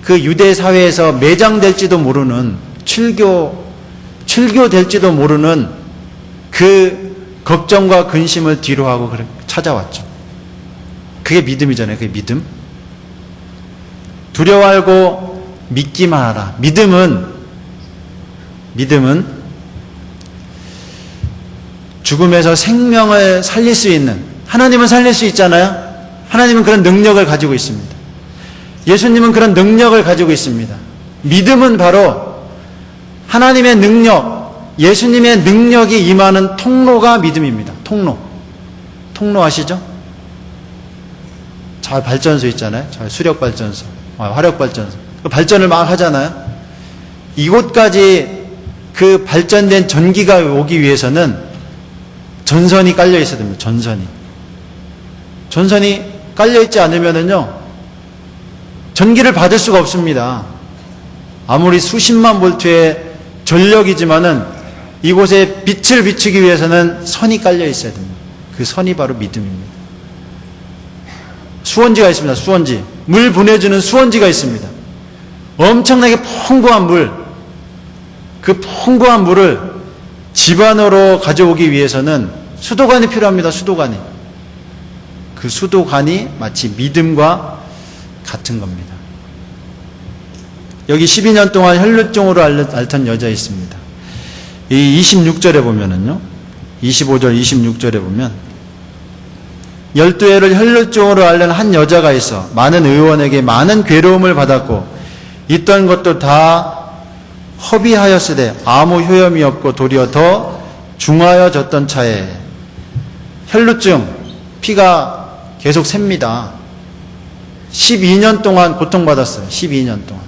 그 유대 사회에서 매장될지도 모르는 출교될지도 모르는 그 걱정과 근심을 뒤로하고 찾아왔죠. 그게 믿음이잖아요. 그게 믿음. 두려워 알고 믿기만 하라. 믿음은 죽음에서 생명을 살릴 수 있는, 하나님은 살릴 수 있잖아요. 하나님은 그런 능력을 가지고 있습니다. 예수님은 그런 능력을 가지고 있습니다. 믿음은 바로 하나님의 능력, 예수님의 능력이 임하는 통로가 믿음입니다. 통로 아시죠? 저 발전소 있잖아요. 저 수력발전소, 화력발전소. 그 발전을 막 하잖아요. 이곳까지 그 발전된 전기가 오기 위해서는 전선이 깔려 있어야 됩니다. 전선이 깔려 있지 않으면은요, 전기를 받을 수가 없습니다. 아무리 수십만 볼트의 전력이지만은 이곳에 빛을 비추기 위해서는 선이 깔려 있어야 됩니다. 그 선이 바로 믿음입니다. 수원지가 있습니다. 수원지. 물 보내주는 수원지가 있습니다. 엄청나게 풍부한 물, 그 풍부한 물을 집안으로 가져오기 위해서는 수도관이 필요합니다. 수도관이. 그 수도관이 마치 믿음과 같은 겁니다. 여기 12년 동안 혈루증으로 앓던 여자 있습니다. 이 26절에 보면은요, 25절 26절에 보면 12해를 혈루증으로 앓는 한 여자가 있어 많은 의원에게 많은 괴로움을 받았고 있던 것도 다 허비하였으되 아무 효염이 없고 도리어 더 중하여졌던 차에, 혈루증, 피가 계속 셉니다. 12년 동안 고통받았어요. 12년 동안.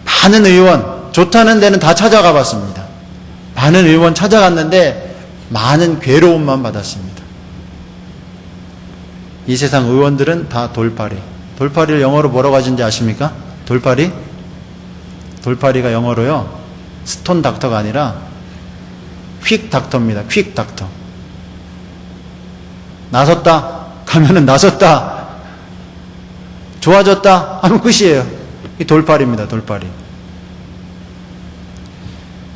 많은 의원, 좋다는 데는 다 찾아가 봤습니다. 많은 의원 찾아갔는데 많은 괴로움만 받았습니다. 이 세상 의원들은 다 돌팔이를 영어로 뭐라고 하는지 아십니까? 돌팔이가 영어로요, 스톤 닥터가 아니라 퀵 닥터입니다. 퀵 닥터. 나섰다 가면은 나섰다, 좋아졌다 하면 끝이에요. 이 돌팔이입니다. 돌팔이.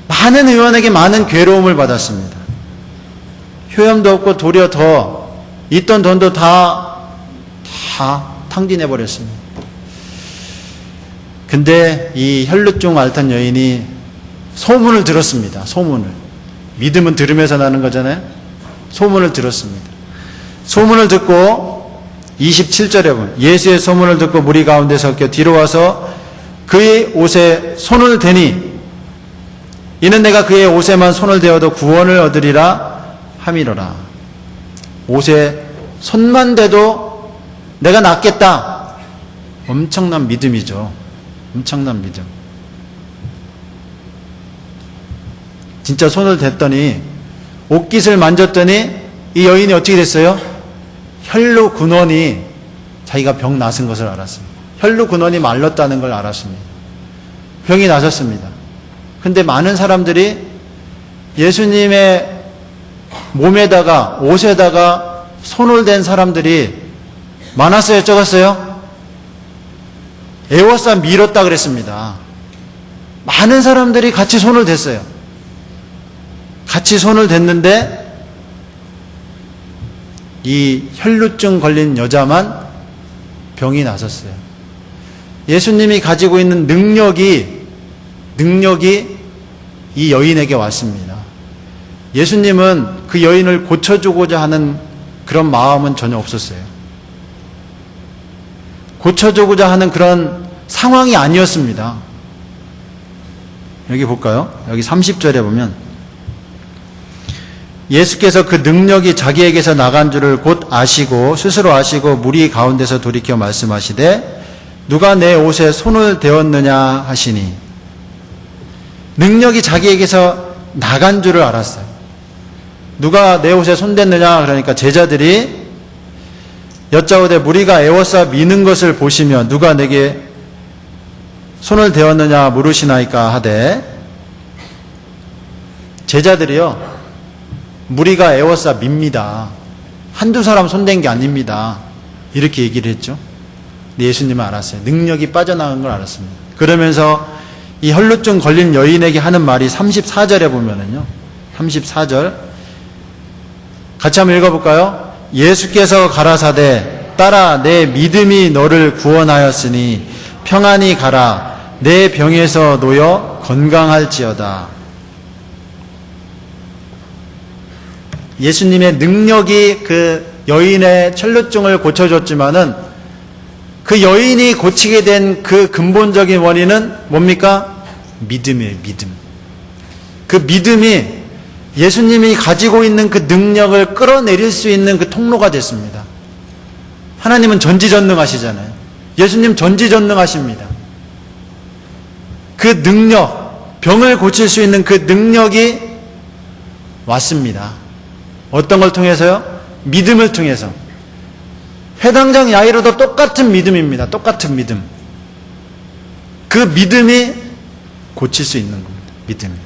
많은 의원에게 많은 괴로움을 받았습니다. 효염도 없고 도리어 더 있던 돈도 다 탕진해버렸습니다. 근데 이 혈루증 앓던 여인이 소문을 들었습니다. 소문을. 믿음은 들으면서 나는 거잖아요. 소문을 들었습니다. 소문을 듣고 27절에 보면 예수의 소문을 듣고 무리 가운데 섞여 뒤로 와서 그의 옷에 손을 대니 이는 내가 그의 옷에만 손을 대어도 구원을 얻으리라 함이로라. 옷에 손만 대도 내가 낫겠다. 엄청난 믿음이죠. 엄청난 믿음. 진짜 손을 댔더니, 옷깃을 만졌더니 이 여인이 어떻게 됐어요? 혈루 근원이, 자기가 병 나은 것을 알았습니다. 혈루 근원이 말랐다는 걸 알았습니다. 병이 나셨습니다. 근데 많은 사람들이 예수님의 몸에다가 옷에다가 손을 댄 사람들이 많았어요? 적었어요? 에워싸 밀었다 그랬습니다. 많은 사람들이 같이 손을 댔어요. 같이 손을 댔는데 이 혈루증 걸린 여자만 병이 나섰어요. 예수님이 가지고 있는 능력이 이 여인에게 왔습니다. 예수님은 그 여인을 고쳐주고자 하는 그런 마음은 전혀 없었어요. 고쳐주고자 하는 그런 상황이 아니었습니다. 여기 볼까요? 여기 30절에 보면 예수께서 그 능력이 자기에게서 나간 줄을 곧 아시고 스스로 아시고 무리 가운데서 돌이켜 말씀하시되 누가 내 옷에 손을 대었느냐 하시니, 능력이 자기에게서 나간 줄을 알았어요. 누가 내 옷에 손댔느냐 그러니까 제자들이 여짜오되 무리가 에워싸 미는 것을 보시며 누가 내게 손을 대었느냐 물으시나이까 하되, 제자들이요, 무리가 에워싸 밉니다. 한두 사람 손댄 게 아닙니다. 이렇게 얘기를 했죠. 근데 예수님은 알았어요. 능력이 빠져나간 걸 알았습니다. 그러면서 이 혈루증 걸린 여인에게 하는 말이 34절에 보면은요. 34절 같이 한번 읽어볼까요? 예수께서 가라사대 따라 내 믿음이 너를 구원하였으니 평안히 가라 내 병에서 놓여 건강할지어다. 예수님의 능력이 그 여인의 혈루증을 고쳐줬지만은 그 여인이 고치게 된 그 근본적인 원인은 뭡니까? 믿음이에요. 믿음. 그 믿음이 예수님이 가지고 있는 그 능력을 끌어내릴 수 있는 그 통로가 됐습니다. 하나님은 전지전능하시잖아요. 예수님 전지전능하십니다. 그 능력, 병을 고칠 수 있는 그 능력이 왔습니다. 어떤 걸 통해서요? 믿음을 통해서. 회당장 야이로도 똑같은 믿음입니다. 똑같은 믿음. 그 믿음이 고칠 수 있는 겁니다. 믿음.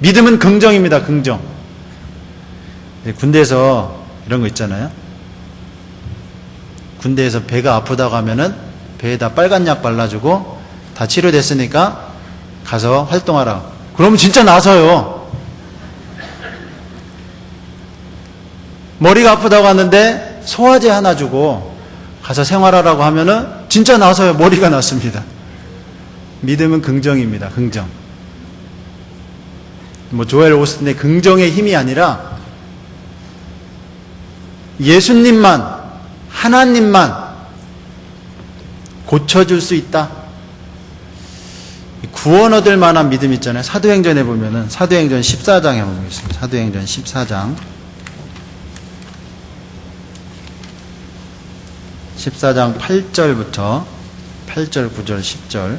믿음은 긍정입니다. 긍정. 군대에서 이런 거 있잖아요. 군대에서 배가 아프다고 하면은 배에다 빨간 약 발라주고 다 치료됐으니까 가서 활동하라. 그러면 진짜 나서요. 머리가 아프다고 하는데 소화제 하나 주고 가서 생활하라고 하면은 진짜 나서요. 머리가 났습니다. 믿음은 긍정입니다. 긍정. 뭐 조엘 오스틴의 긍정의 힘이 아니라 예수님만 하나님만 고쳐줄 수 있다. 구원 얻을 만한 믿음 있잖아요. 사도행전에 보면은 사도행전 14장에 한번 보겠습니다. 사도행전 14장 14장 8절부터 8절, 9절, 10절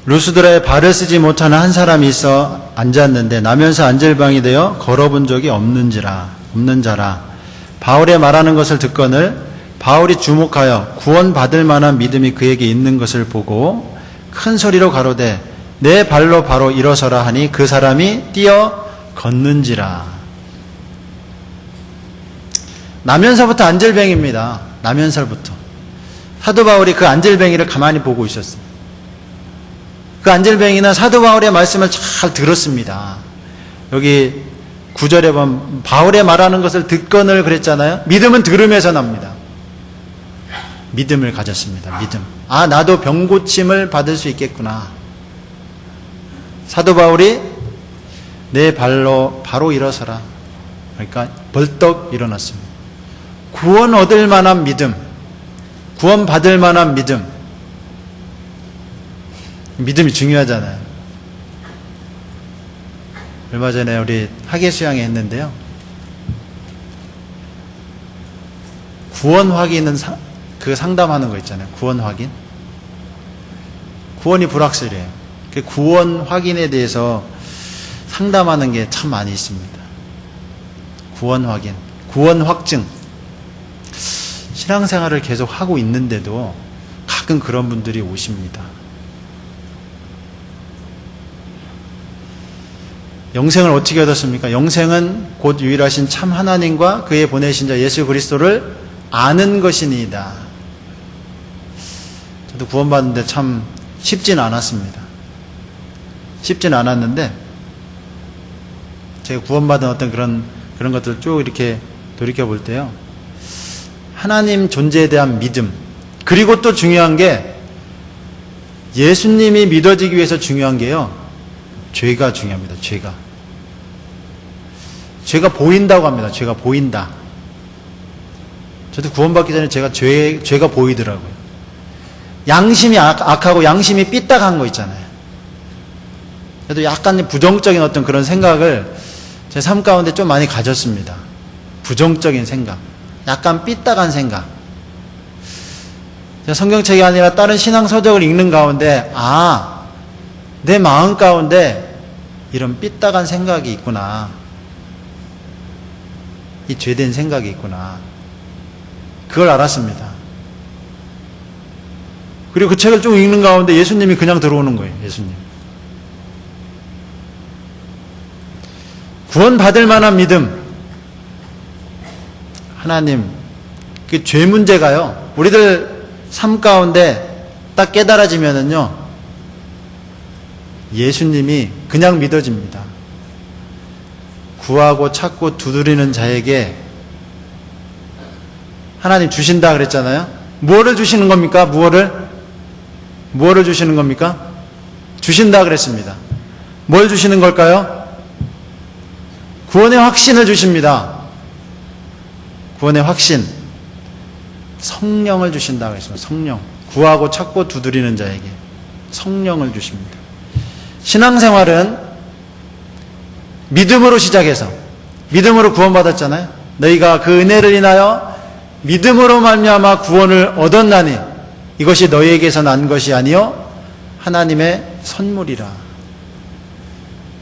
루스드라에 발을 쓰지 못하는 한 사람이 있어 앉았는데 나면서 안젤방이 되어 걸어본 적이 없는 자라. 바울의 말하는 것을 듣거늘 바울이 주목하여 구원받을 만한 믿음이 그에게 있는 것을 보고 큰 소리로 가로되 내 발로 바로 일어서라 하니 그 사람이 뛰어 걷는지라. 나면서부터 안젤뱅입니다. 나면서부터. 사도 바울이 그 안젤뱅이를 가만히 보고 있었습니다. 그 안젤뱅이는 사도 바울의 말씀을 잘 들었습니다. 여기 9절에 보면 바울의 말하는 것을 듣거늘 그랬잖아요. 믿음은 들음에서 납니다. 믿음을 가졌습니다. 믿음. 아, 나도 병 고침을 받을 수 있겠구나. 사도 바울이 내 발로 바로 일어서라. 그러니까 벌떡 일어났습니다. 구원 얻을 만한 믿음, 구원 받을 만한 믿음. 믿음이 중요하잖아요. 얼마 전에 우리 학예 수양회 했는데요. 구원 확인은 그 상담하는 거 있잖아요. 구원 확인. 구원이 불확실해요. 그 구원 확인에 대해서 상담하는 게 참 많이 있습니다. 구원 확인, 구원 확증. 신앙생활을 계속 하고 있는데도 가끔 그런 분들이 오십니다. 영생을 어떻게 얻었습니까? 영생은 곧 유일하신 참 하나님과 그의 보내신 자 예수 그리스도를 아는 것이니이다. 저도 구원받는데 참 쉽진 않았습니다. 쉽진 않았는데 제가 구원받은 어떤 그런 것들을 쭉 이렇게 돌이켜 볼 때요. 하나님 존재에 대한 믿음, 그리고 또 중요한 게 예수님이 믿어지기 위해서 중요한 게요. 죄가 중요합니다. 죄가 보인다고 합니다. 죄가 보인다. 저도 구원받기 전에 죄가 보이더라고요. 양심이 악하고 양심이 삐딱한 거 있잖아요. 그래도 약간 부정적인 어떤 그런 생각을 제 삶 가운데 좀 많이 가졌습니다. 부정적인 생각. 약간 삐딱한 생각. 제가 성경책이 아니라 다른 신앙 서적을 읽는 가운데 내 마음 가운데 이런 삐딱한 생각이 있구나. 이 죄된 생각이 있구나. 그걸 알았습니다. 그리고 그 책을 쭉 읽는 가운데 예수님이 그냥 들어오는 거예요. 예수님. 구원받을 만한 믿음. 하나님, 그 죄 문제가요, 우리들 삶 가운데 딱 깨달아지면은요, 예수님이 그냥 믿어집니다. 구하고 찾고 두드리는 자에게 하나님 주신다 그랬잖아요. 무엇을 주시는 겁니까? 무엇을 주시는 겁니까? 주신다 그랬습니다. 뭘 주시는 걸까요? 구원의 확신을 주십니다. 구원의 확신. 성령을 주신다 그랬습니다. 성령. 구하고 찾고 두드리는 자에게 성령을 주십니다. 신앙생활은 믿음으로 시작해서, 믿음으로 구원받았잖아요. 너희가 그 은혜를 인하여 믿음으로 말미암아 구원을 얻었나니 이것이 너희에게서 난 것이 아니요 하나님의 선물이라.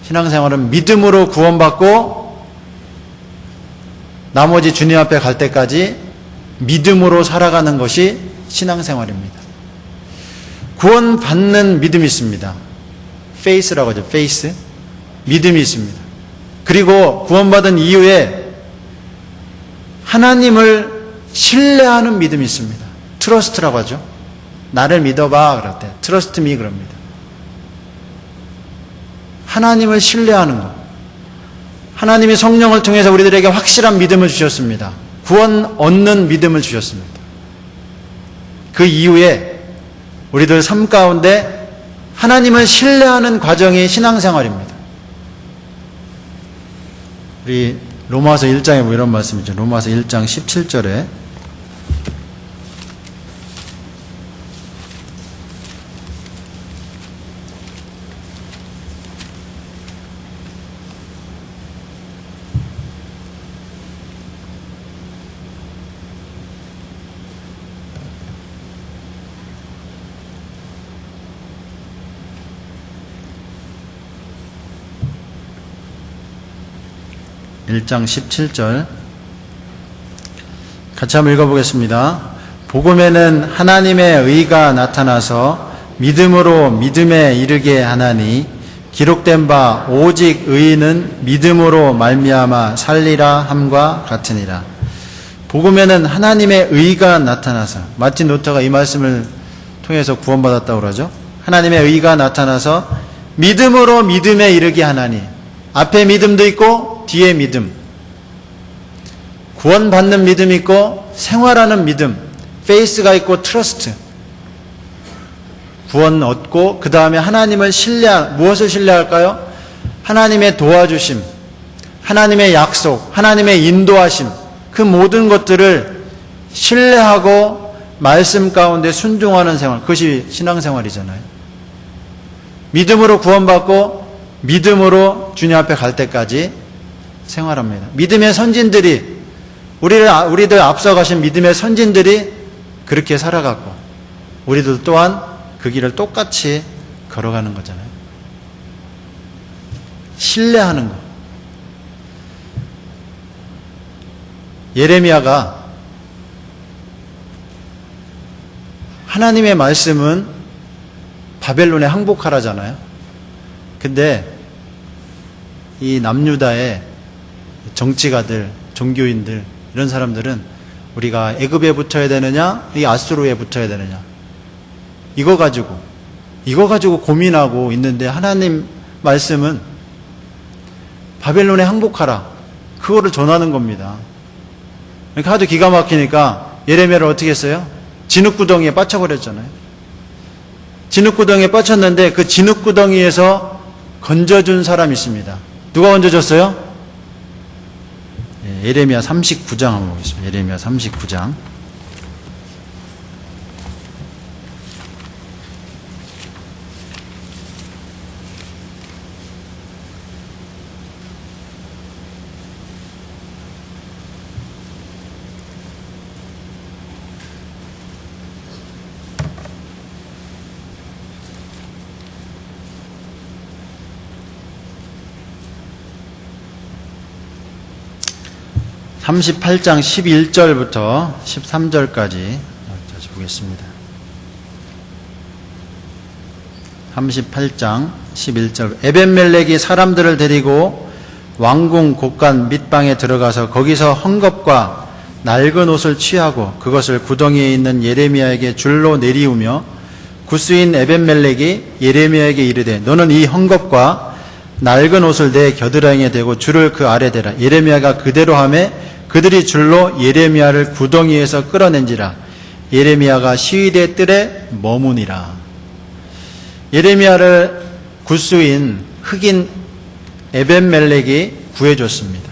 신앙생활은 믿음으로 구원받고 나머지 주님 앞에 갈 때까지 믿음으로 살아가는 것이 신앙생활입니다. 구원받는 믿음이 있습니다. faith라고 하죠. faith. 믿음이 있습니다. 그리고 구원받은 이후에 하나님을 신뢰하는 믿음이 있습니다. trust라고 하죠. 나를 믿어봐 그럴 때 trust me 그럽니다. 하나님을 신뢰하는 것. 하나님이 성령을 통해서 우리들에게 확실한 믿음을 주셨습니다. 구원 얻는 믿음을 주셨습니다. 그 이후에 우리들 삶 가운데 하나님을 신뢰하는 과정이 신앙생활입니다. 우리 로마서 1장에 뭐 이런 말씀이죠. 로마서 1장 17절에 1장 17절 같이 한번 읽어보겠습니다. 복음에는 하나님의 의가 나타나서 믿음으로 믿음에 이르게 하나니 기록된 바 오직 의인은 믿음으로 말미암아 살리라 함과 같으니라. 복음에는 하나님의 의가 나타나서, 마틴 루터가 이 말씀을 통해서 구원받았다고 그러죠. 하나님의 의가 나타나서 믿음으로 믿음에 이르게 하나니, 앞에 믿음도 있고 뒤에 믿음, 구원받는 믿음이 있고 생활하는 믿음, 페이스가 있고 트러스트, 구원 얻고 그 다음에 하나님을 무엇을 신뢰할까요? 하나님의 도와주심, 하나님의 약속, 하나님의 인도하심, 그 모든 것들을 신뢰하고 말씀 가운데 순종하는 생활, 그것이 신앙생활이잖아요. 믿음으로 구원받고 믿음으로 주님 앞에 갈 때까지 생활합니다. 믿음의 선진들이, 우리들 앞서가신 믿음의 선진들이 그렇게 살아갔고 우리들 또한 그 길을 똑같이 걸어가는 거잖아요. 신뢰하는 것. 예레미야가 하나님의 말씀은 바벨론에 항복하라잖아요. 근데 이 남유다의 정치가들, 종교인들, 이런 사람들은 우리가 애굽에 붙어야 되느냐, 이 아수르에 붙어야 되느냐, 이거 가지고 고민하고 있는데 하나님 말씀은 바벨론에 항복하라, 그거를 전하는 겁니다. 그러니까 하도 기가 막히니까 예레미야를 어떻게 했어요? 진흙구덩이에 빠쳐버렸잖아요. 진흙구덩이에 빠쳤는데 그 진흙구덩이에서 건져준 사람이 있습니다. 누가 건져줬어요? 예레미야 39장 한번 보겠습니다. 예레미야 39장. 38장 11절부터 13절까지 다시 보겠습니다. 38장 11절. 에벤멜렉이 사람들을 데리고 왕궁 곳간 밑방에 들어가서 거기서 헝겊과 낡은 옷을 취하고 그것을 구덩이에 있는 예레미야에게 줄로 내리우며 구스인 에벤멜렉이 예레미야에게 이르되 너는 이 헝겊과 낡은 옷을 내 겨드랑이에 대고 줄을 그 아래 대라. 예레미야가 그대로 하매 그들이 줄로 예레미야를 구덩이에서 끌어낸지라. 예레미야가 시위대 뜰에 머무니라. 예레미야를 구스인 흑인 에벤멜렉이 구해줬습니다.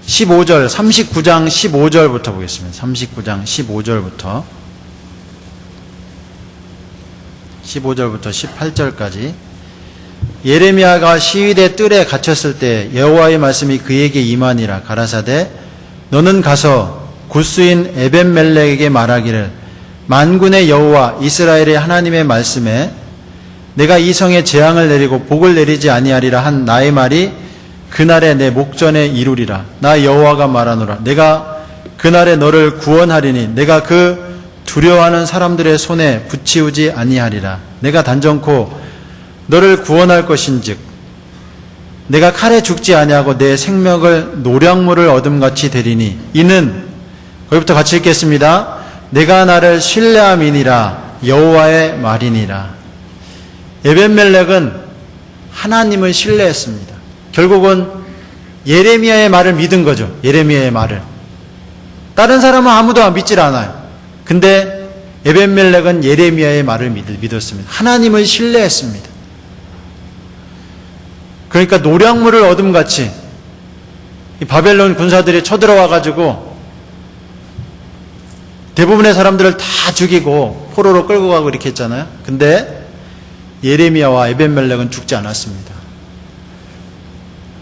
15절, 39장 15절부터 보겠습니다. 39장 15절부터 18절까지. 예레미야가 시위대 뜰에 갇혔을 때 여호와의 말씀이 그에게 임하니라. 가라사대 너는 가서 구스인 에벤멜렉에게 말하기를 만군의 여호와 이스라엘의 하나님의 말씀에 내가 이 성에 재앙을 내리고 복을 내리지 아니하리라 한 나의 말이 그날에 내 목전에 이루리라. 나 여호와가 말하노라. 내가 그날에 너를 구원하리니 내가 그 두려워하는 사람들의 손에 붙이우지 아니하리라. 내가 단정코 너를 구원할 것인즉 내가 칼에 죽지 아니하고 내 생명을 노량물을 얻음같이 되리니 이는 거기부터 같이 읽겠습니다. 내가 나를 신뢰함이니라 여호와의 말이니라. 에벤멜렉은 하나님을 신뢰했습니다. 결국은 예레미야의 말을 믿은 거죠. 예레미야의 말을. 다른 사람은 아무도 믿질 않아요. 근데 에벤멜렉은 예레미야의 말을 믿었습니다. 하나님을 신뢰했습니다. 그러니까 노량물을 얻음같이 이 바벨론 군사들이 쳐들어와가지고 대부분의 사람들을 다 죽이고 포로로 끌고 가고 이렇게 했잖아요. 근데 예레미야와 에벤멜렉은 죽지 않았습니다.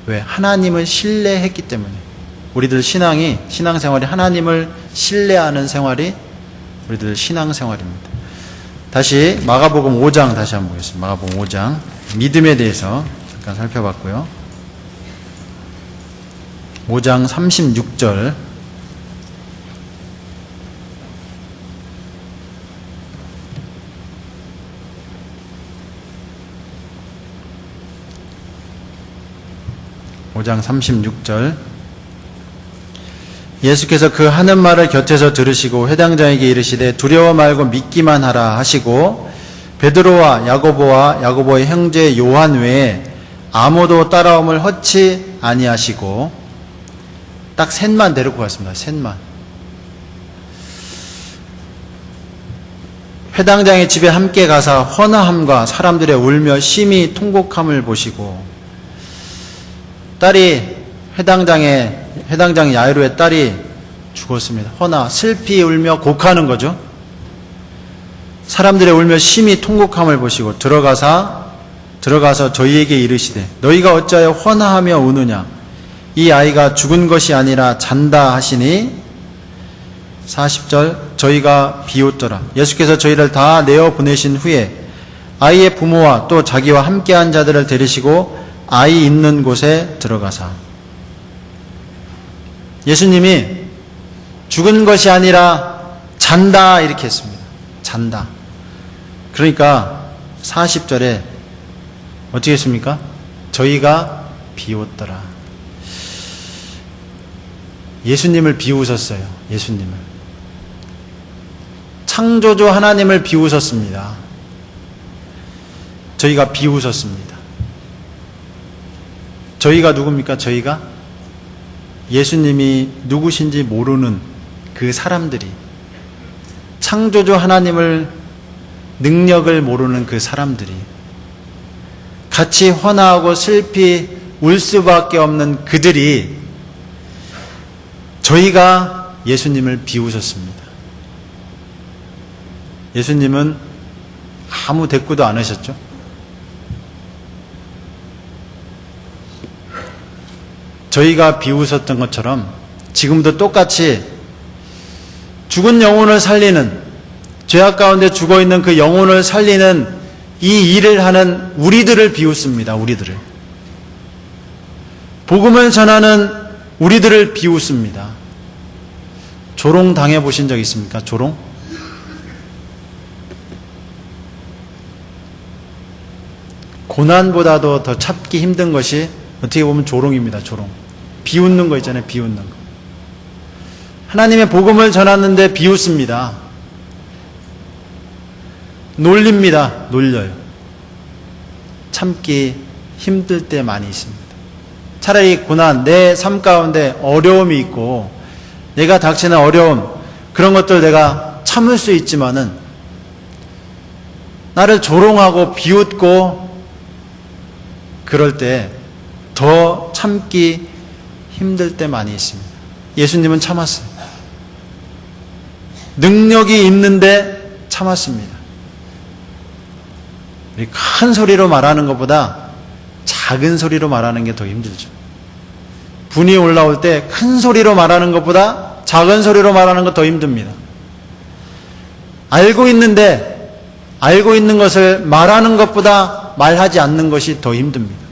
왜? 하나님을 신뢰했기 때문에. 우리들 신앙생활이 하나님을 신뢰하는 생활이 우리들 신앙생활입니다. 다시 마가복음 5장 다시 한번 보겠습니다. 마가복음 5장 믿음에 대해서 잠깐 살펴봤고요. 5장 36절 예수께서 그 하는 말을 곁에서 들으시고 회당장에게 이르시되 두려워 말고 믿기만 하라 하시고 베드로와 야고보의 형제 요한 외에 아무도 따라옴을 허치 아니하시고 딱 셋만 데리고 갔습니다. 셋만. 회당장의 집에 함께 가사 헌화함과 사람들의 울며 심히 통곡함을 보시고 딸이 회당장 야이로의 딸이 죽었습니다. 허나 슬피 울며 곡하는 거죠. 사람들의 울며 심히 통곡함을 보시고 들어가서 저희에게 이르시되 너희가 어찌하여 헌화하며 우느냐 이 아이가 죽은 것이 아니라 잔다 하시니 40절 저희가 비웃더라. 예수께서 저희를 다 내어 보내신 후에 아이의 부모와 또 자기와 함께한 자들을 데리시고 아이 있는 곳에 들어가사. 예수님이 죽은 것이 아니라 잔다 이렇게 했습니다. 잔다. 그러니까 40절에 어떻게 했습니까? 저희가 비웃더라. 예수님을 비웃었어요. 예수님을. 창조주 하나님을 비웃었습니다. 저희가 비웃었습니다. 저희가 누굽니까? 저희가 예수님이 누구신지 모르는 그 사람들이, 창조주 하나님을 능력을 모르는 그 사람들이, 같이 헌화하고 슬피 울 수밖에 없는 그들이 저희가 예수님을 비웃었습니다. 예수님은 아무 대꾸도 안 하셨죠? 저희가 비웃었던 것처럼 지금도 똑같이 죽은 영혼을 살리는, 죄악 가운데 죽어있는 그 영혼을 살리는 이 일을 하는 우리들을 비웃습니다. 우리들을. 복음을 전하는 우리들을 비웃습니다. 조롱 당해보신 적 있습니까? 조롱? 고난보다도 더 참기 힘든 것이 어떻게 보면 조롱입니다. 조롱. 비웃는 거 있잖아요. 비웃는 거. 하나님의 복음을 전하는데 비웃습니다. 놀립니다. 놀려요. 참기 힘들 때 많이 있습니다. 차라리 고난, 내 삶 가운데 어려움이 있고 내가 닥치는 어려움, 그런 것들 내가 참을 수 있지만은 나를 조롱하고 비웃고 그럴 때 더 참기 힘들 때 많이 있습니다. 예수님은 참았어요. 능력이 있는데 참았습니다. 큰 소리로 말하는 것보다 작은 소리로 말하는 게 더 힘들죠. 분이 올라올 때 큰 소리로 말하는 것보다 작은 소리로 말하는 것 더 힘듭니다. 알고 있는데 알고 있는 것을 말하는 것보다 말하지 않는 것이 더 힘듭니다.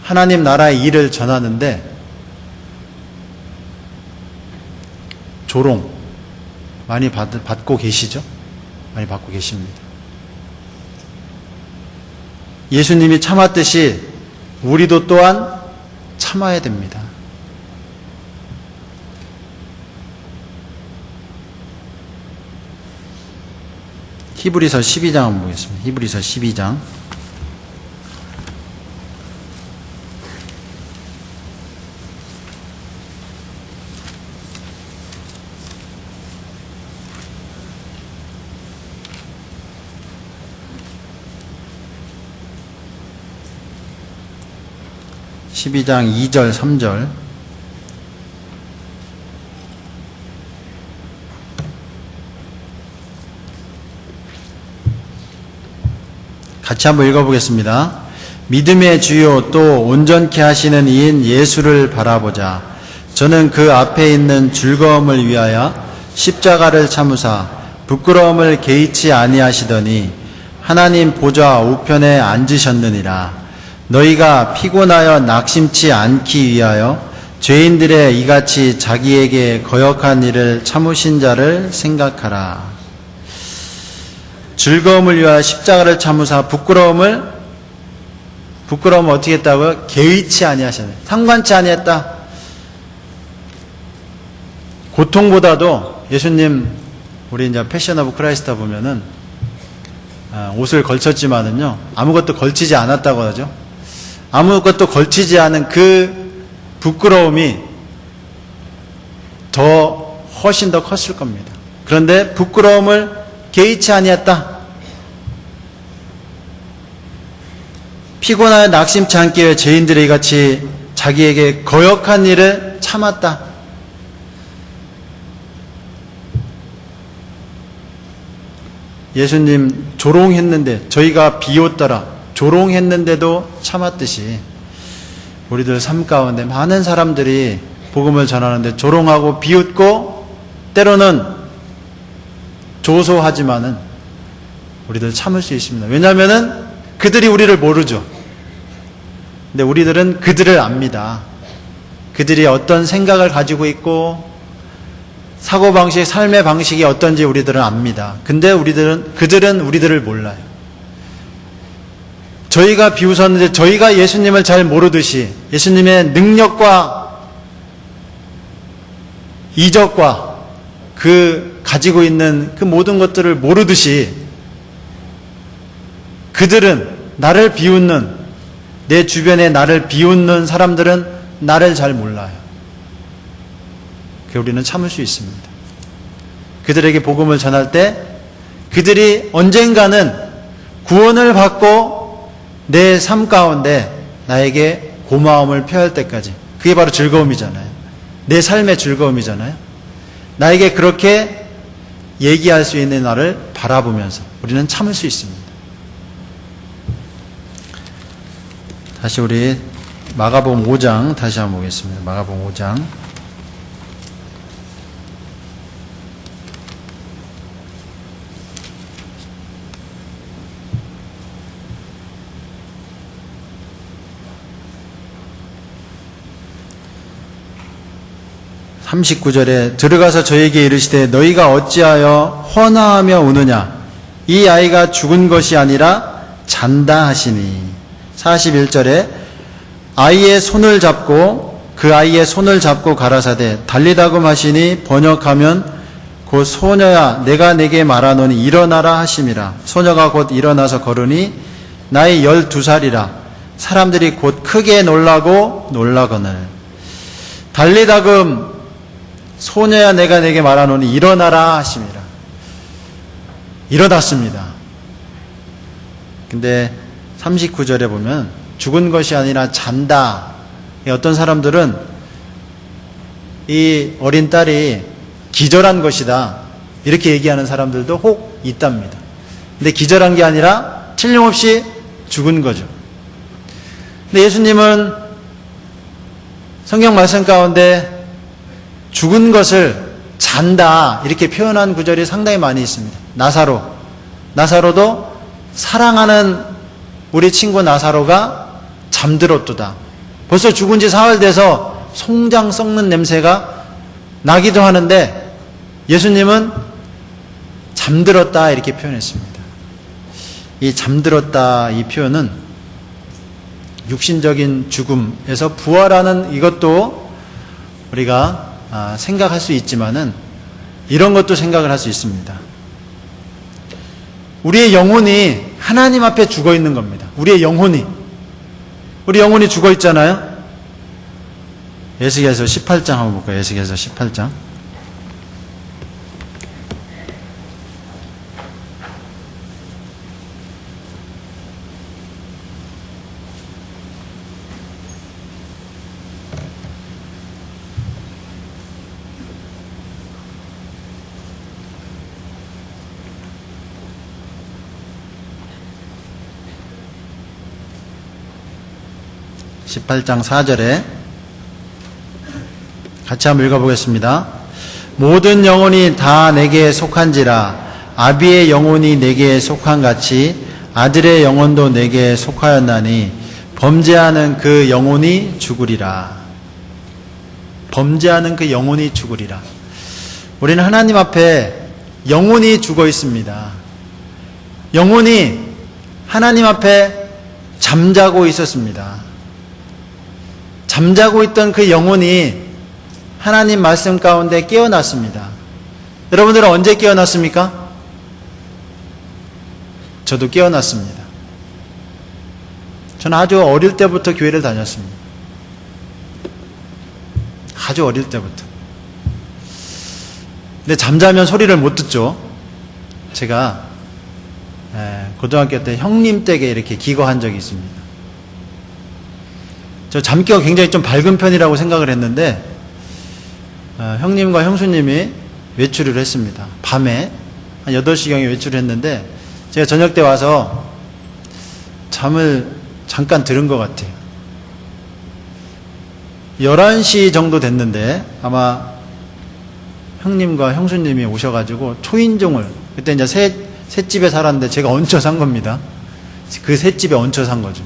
하나님 나라의 일을 전하는데 조롱 많이 받고 계시죠? 많이 받고 계십니다. 예수님이 참았듯이 우리도 또한 참아야 됩니다. 히브리서 12장 한번 보겠습니다. 히브리서 12장. (12장) 2절 3절 같이 한번 읽어보겠습니다. 믿음의 주요 또 온전케 하시는 이인 예수를 바라보자. 저는 그 앞에 있는 즐거움을 위하여 십자가를 참으사 부끄러움을 개의치 아니하시더니 하나님 보좌 우편에 앉으셨느니라. 너희가 피곤하여 낙심치 않기 위하여 죄인들의 이같이 자기에게 거역한 일을 참으신 자를 생각하라. 즐거움을 위하여 십자가를 참으사 부끄러움을 어떻게 했다고요? 개의치 아니하셨네. 상관치 아니했다. 고통보다도 예수님 우리 이제 패션 오브 크라이스트 보면은 옷을 걸쳤지만은요 아무것도 걸치지 않았다고 하죠. 아무것도 걸치지 않은 그 부끄러움이 훨씬 더 컸을 겁니다. 그런데 부끄러움을 개의치 아니했다. 피곤하여 낙심치 않기 위해 죄인들이 같이 자기에게 거역한 일을 참았다. 예수님 조롱했는데 저희가 비웃더라. 조롱했는데도 참았듯이 우리들 삶 가운데 많은 사람들이 복음을 전하는데 조롱하고 비웃고 때로는 조소하지만은 우리들 참을 수 있습니다. 왜냐하면은 그들이 우리를 모르죠. 근데 우리들은 그들을 압니다. 그들이 어떤 생각을 가지고 있고 사고방식, 삶의 방식이 어떤지 우리들은 압니다. 근데 그들은 우리들을 몰라요. 저희가 비웃었는데 저희가 예수님을 잘 모르듯이 예수님의 능력과 이적과 그 가지고 있는 그 모든 것들을 모르듯이 그들은 나를 비웃는 내 주변에 나를 비웃는 사람들은 나를 잘 몰라요. 우리는 참을 수 있습니다. 그들에게 복음을 전할 때 그들이 언젠가는 구원을 받고 내 삶 가운데 나에게 고마움을 표할 때까지 그게 바로 즐거움이잖아요. 내 삶의 즐거움이잖아요. 나에게 그렇게 얘기할 수 있는 나를 바라보면서 우리는 참을 수 있습니다. 다시 우리 마가복음 5장 다시 한번 보겠습니다. 마가복음 5장 39절에 들어가서 저에게 이르시되 너희가 어찌하여 헌화하며 우느냐 이 아이가 죽은 것이 아니라 잔다 하시니. 41절에 아이의 손을 잡고 그 아이의 손을 잡고 가라사대 달리다금 하시니 번역하면 곧 소녀야 내가 내게 말하노니 일어나라 하심이라. 소녀가 곧 일어나서 걸으니 나이 12살이라. 사람들이 곧 크게 놀라고 놀라거늘. 달리다금 소녀야 내가 내게 말하노니 일어나라 하심이라. 일어났습니다. 근데 39절에 보면 죽은 것이 아니라 잔다. 어떤 사람들은 이 어린 딸이 기절한 것이다 이렇게 얘기하는 사람들도 혹 있답니다. 근데 기절한 게 아니라 틀림없이 죽은 거죠. 근데 예수님은 성경 말씀 가운데 죽은 것을 잔다 이렇게 표현한 구절이 상당히 많이 있습니다. 나사로도 사랑하는 우리 친구 나사로가 잠들었도다. 벌써 죽은 지 사흘 돼서 송장 썩는 냄새가 나기도 하는데 예수님은 잠들었다 이렇게 표현했습니다. 이 잠들었다 이 표현은 육신적인 죽음에서 부활하는 이것도 우리가 생각할 수 있지만은 이런 것도 생각을 할 수 있습니다. 우리의 영혼이 하나님 앞에 죽어 있는 겁니다. 우리 영혼이 죽어 있잖아요. 에스겔서 18장 한번 볼까요? 에스겔서 18장. (18장) 4절에 같이 한번 읽어보겠습니다. 모든 영혼이 다 내게 속한지라 아비의 영혼이 내게 속한 같이 아들의 영혼도 내게 속하였나니 범죄하는 그 영혼이 죽으리라. 범죄하는 그 영혼이 죽으리라. 우리는 하나님 앞에 영혼이 죽어 있습니다. 영혼이 하나님 앞에 잠자고 있었습니다. 잠자고 있던 그 영혼이 하나님 말씀 가운데 깨어났습니다. 여러분들은 언제 깨어났습니까? 저도 깨어났습니다. 저는 아주 어릴 때부터 교회를 다녔습니다. 아주 어릴 때부터. 근데 잠자면 소리를 못 듣죠. 제가 고등학교 때 형님 댁에 이렇게 기거한 적이 있습니다. 저 잠기가 굉장히 좀 밝은 편이라고 생각을 했는데 형님과 형수님이 외출을 했습니다. 밤에 한 8시경에 외출을 했는데 제가 저녁 때 와서 잠을 잠깐 들은 것 같아요. 11시 정도 됐는데 아마 형님과 형수님이 오셔가지고 초인종을, 그때 이제 셋집에 살았는데 제가 얹혀 산 겁니다. 그 셋집에 얹혀 산 거죠.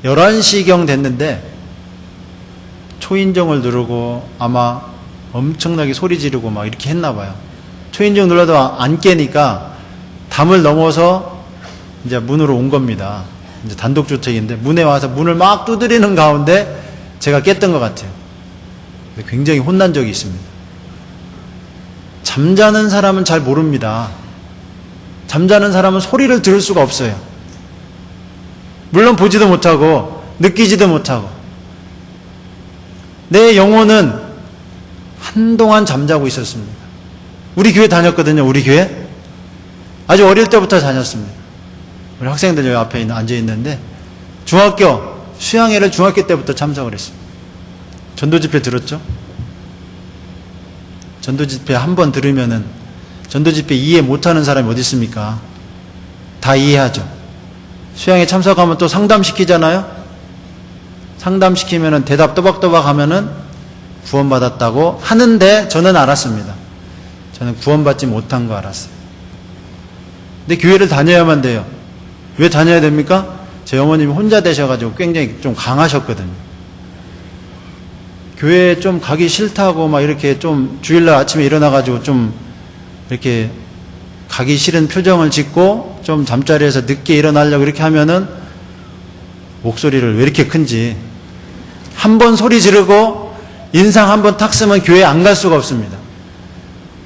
11시경 됐는데 초인종을 누르고 아마 엄청나게 소리 지르고 막 이렇게 했나 봐요. 초인종 눌러도 안 깨니까 담을 넘어서 이제 문으로 온 겁니다. 이제 단독주택인데 문에 와서 문을 막 두드리는 가운데 제가 깼던 것 같아요. 굉장히 혼난 적이 있습니다. 잠자는 사람은 잘 모릅니다. 잠자는 사람은 소리를 들을 수가 없어요. 물론 보지도 못하고 느끼지도 못하고 내 영혼은 한동안 잠자고 있었습니다. 우리 교회 다녔거든요. 우리 교회 아주 어릴 때부터 다녔습니다. 우리 학생들 여기 앞에 앉아있는데 중학교 수양회를 중학교 때부터 참석을 했습니다. 전도집회 들었죠? 전도집회 한 번 들으면은 전도집회 이해 못하는 사람이 어디 있습니까? 다 이해하죠. 수양에 참석하면 또 상담시키잖아요. 상담시키면은 대답 또박또박 하면은 구원받았다고 하는데 저는 알았습니다. 저는 구원받지 못한 거 알았어요. 근데 교회를 다녀야만 돼요. 왜 다녀야 됩니까? 제 어머님이 혼자 되셔가지고 굉장히 좀 강하셨거든요. 교회에 좀 가기 싫다고 막 이렇게 좀 주일날 아침에 일어나가지고 좀 이렇게 가기 싫은 표정을 짓고 좀 잠자리에서 늦게 일어나려고 이렇게 하면은 목소리를 왜 이렇게 큰지, 한 번 소리 지르고 인상 한 번 탁 쓰면 교회 안 갈 수가 없습니다.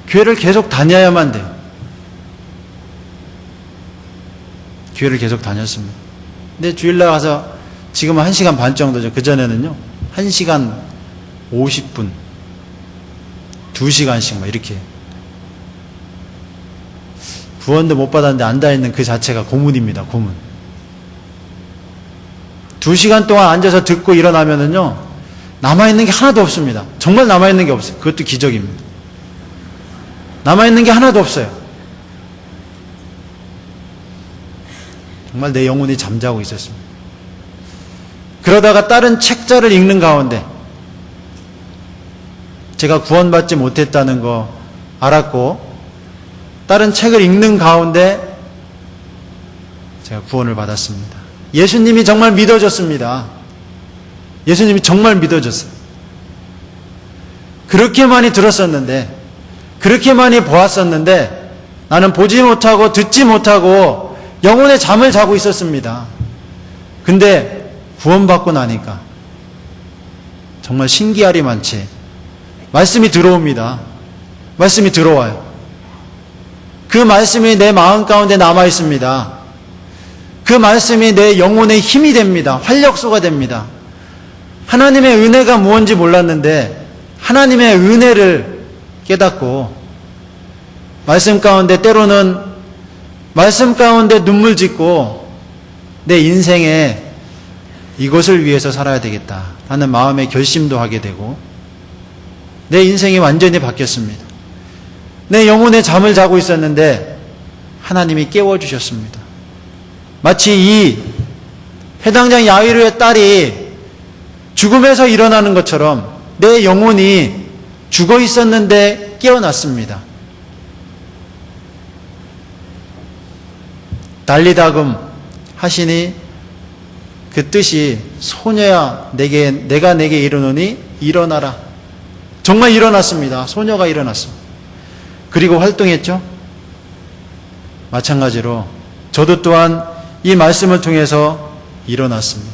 교회를 계속 다녀야만 돼요. 교회를 계속 다녔습니다. 근데 주일날 가서 지금은 1시간 반 정도죠. 그전에는요 1시간 50분 2시간씩 막 이렇게, 구원도 못 받았는데 앉아있는 그 자체가 고문입니다. 고문. 2시간 동안 앉아서 듣고 일어나면은요 남아있는 게 하나도 없습니다. 정말 남아있는 게 없어요. 그것도 기적입니다. 남아있는 게 하나도 없어요. 정말 내 영혼이 잠자고 있었습니다. 그러다가 다른 책자를 읽는 가운데 제가 구원받지 못했다는 거 알았고, 다른 책을 읽는 가운데 제가 구원을 받았습니다. 예수님이 정말 믿어졌습니다. 예수님이 정말 믿어졌어요. 그렇게 많이 들었었는데, 그렇게 많이 보았었는데 나는 보지 못하고 듣지 못하고 영혼의 잠을 자고 있었습니다. 근데 구원받고 나니까 정말 신기하리만치 말씀이 들어옵니다. 말씀이 들어와요. 그 말씀이 내 마음 가운데 남아 있습니다. 그 말씀이 내 영혼의 힘이 됩니다. 활력소가 됩니다. 하나님의 은혜가 무엇인지 몰랐는데 하나님의 은혜를 깨닫고, 말씀 가운데 때로는 말씀 가운데 눈물 짓고 내 인생에 이것을 위해서 살아야 되겠다 하는 마음의 결심도 하게 되고, 내 인생이 완전히 바뀌었습니다. 내 영혼의 잠을 자고 있었는데 하나님이 깨워주셨습니다. 마치 이 회당장 야이로의 딸이 죽음에서 일어나는 것처럼 내 영혼이 죽어 있었는데 깨어났습니다. 달리다금 하시니 그 뜻이 소녀야 내가 내게 이르노니 일어나라. 정말 일어났습니다. 소녀가 일어났습니다. 그리고 활동했죠. 마찬가지로 저도 또한 이 말씀을 통해서 일어났습니다.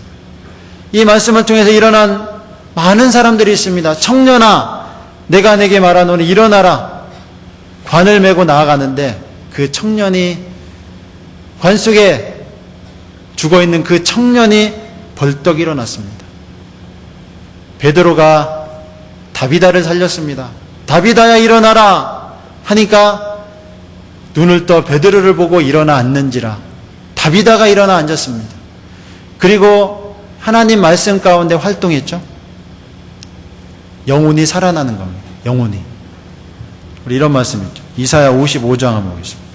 이 말씀을 통해서 일어난 많은 사람들이 있습니다. 청년아 내가 내게 말하노니 일어나라. 관을 메고 나아가는데 그 청년이, 관 속에 죽어있는 그 청년이 벌떡 일어났습니다. 베드로가 다비다를 살렸습니다. 다비다야 일어나라 하니까 눈을 떠 베드로를 보고 일어나 앉는지라. 다비다가 일어나 앉았습니다. 그리고 하나님 말씀 가운데 활동했죠. 영혼이 살아나는 겁니다. 영혼이. 우리 이런 말씀 있죠. 이사야 55장 한번 보겠습니다.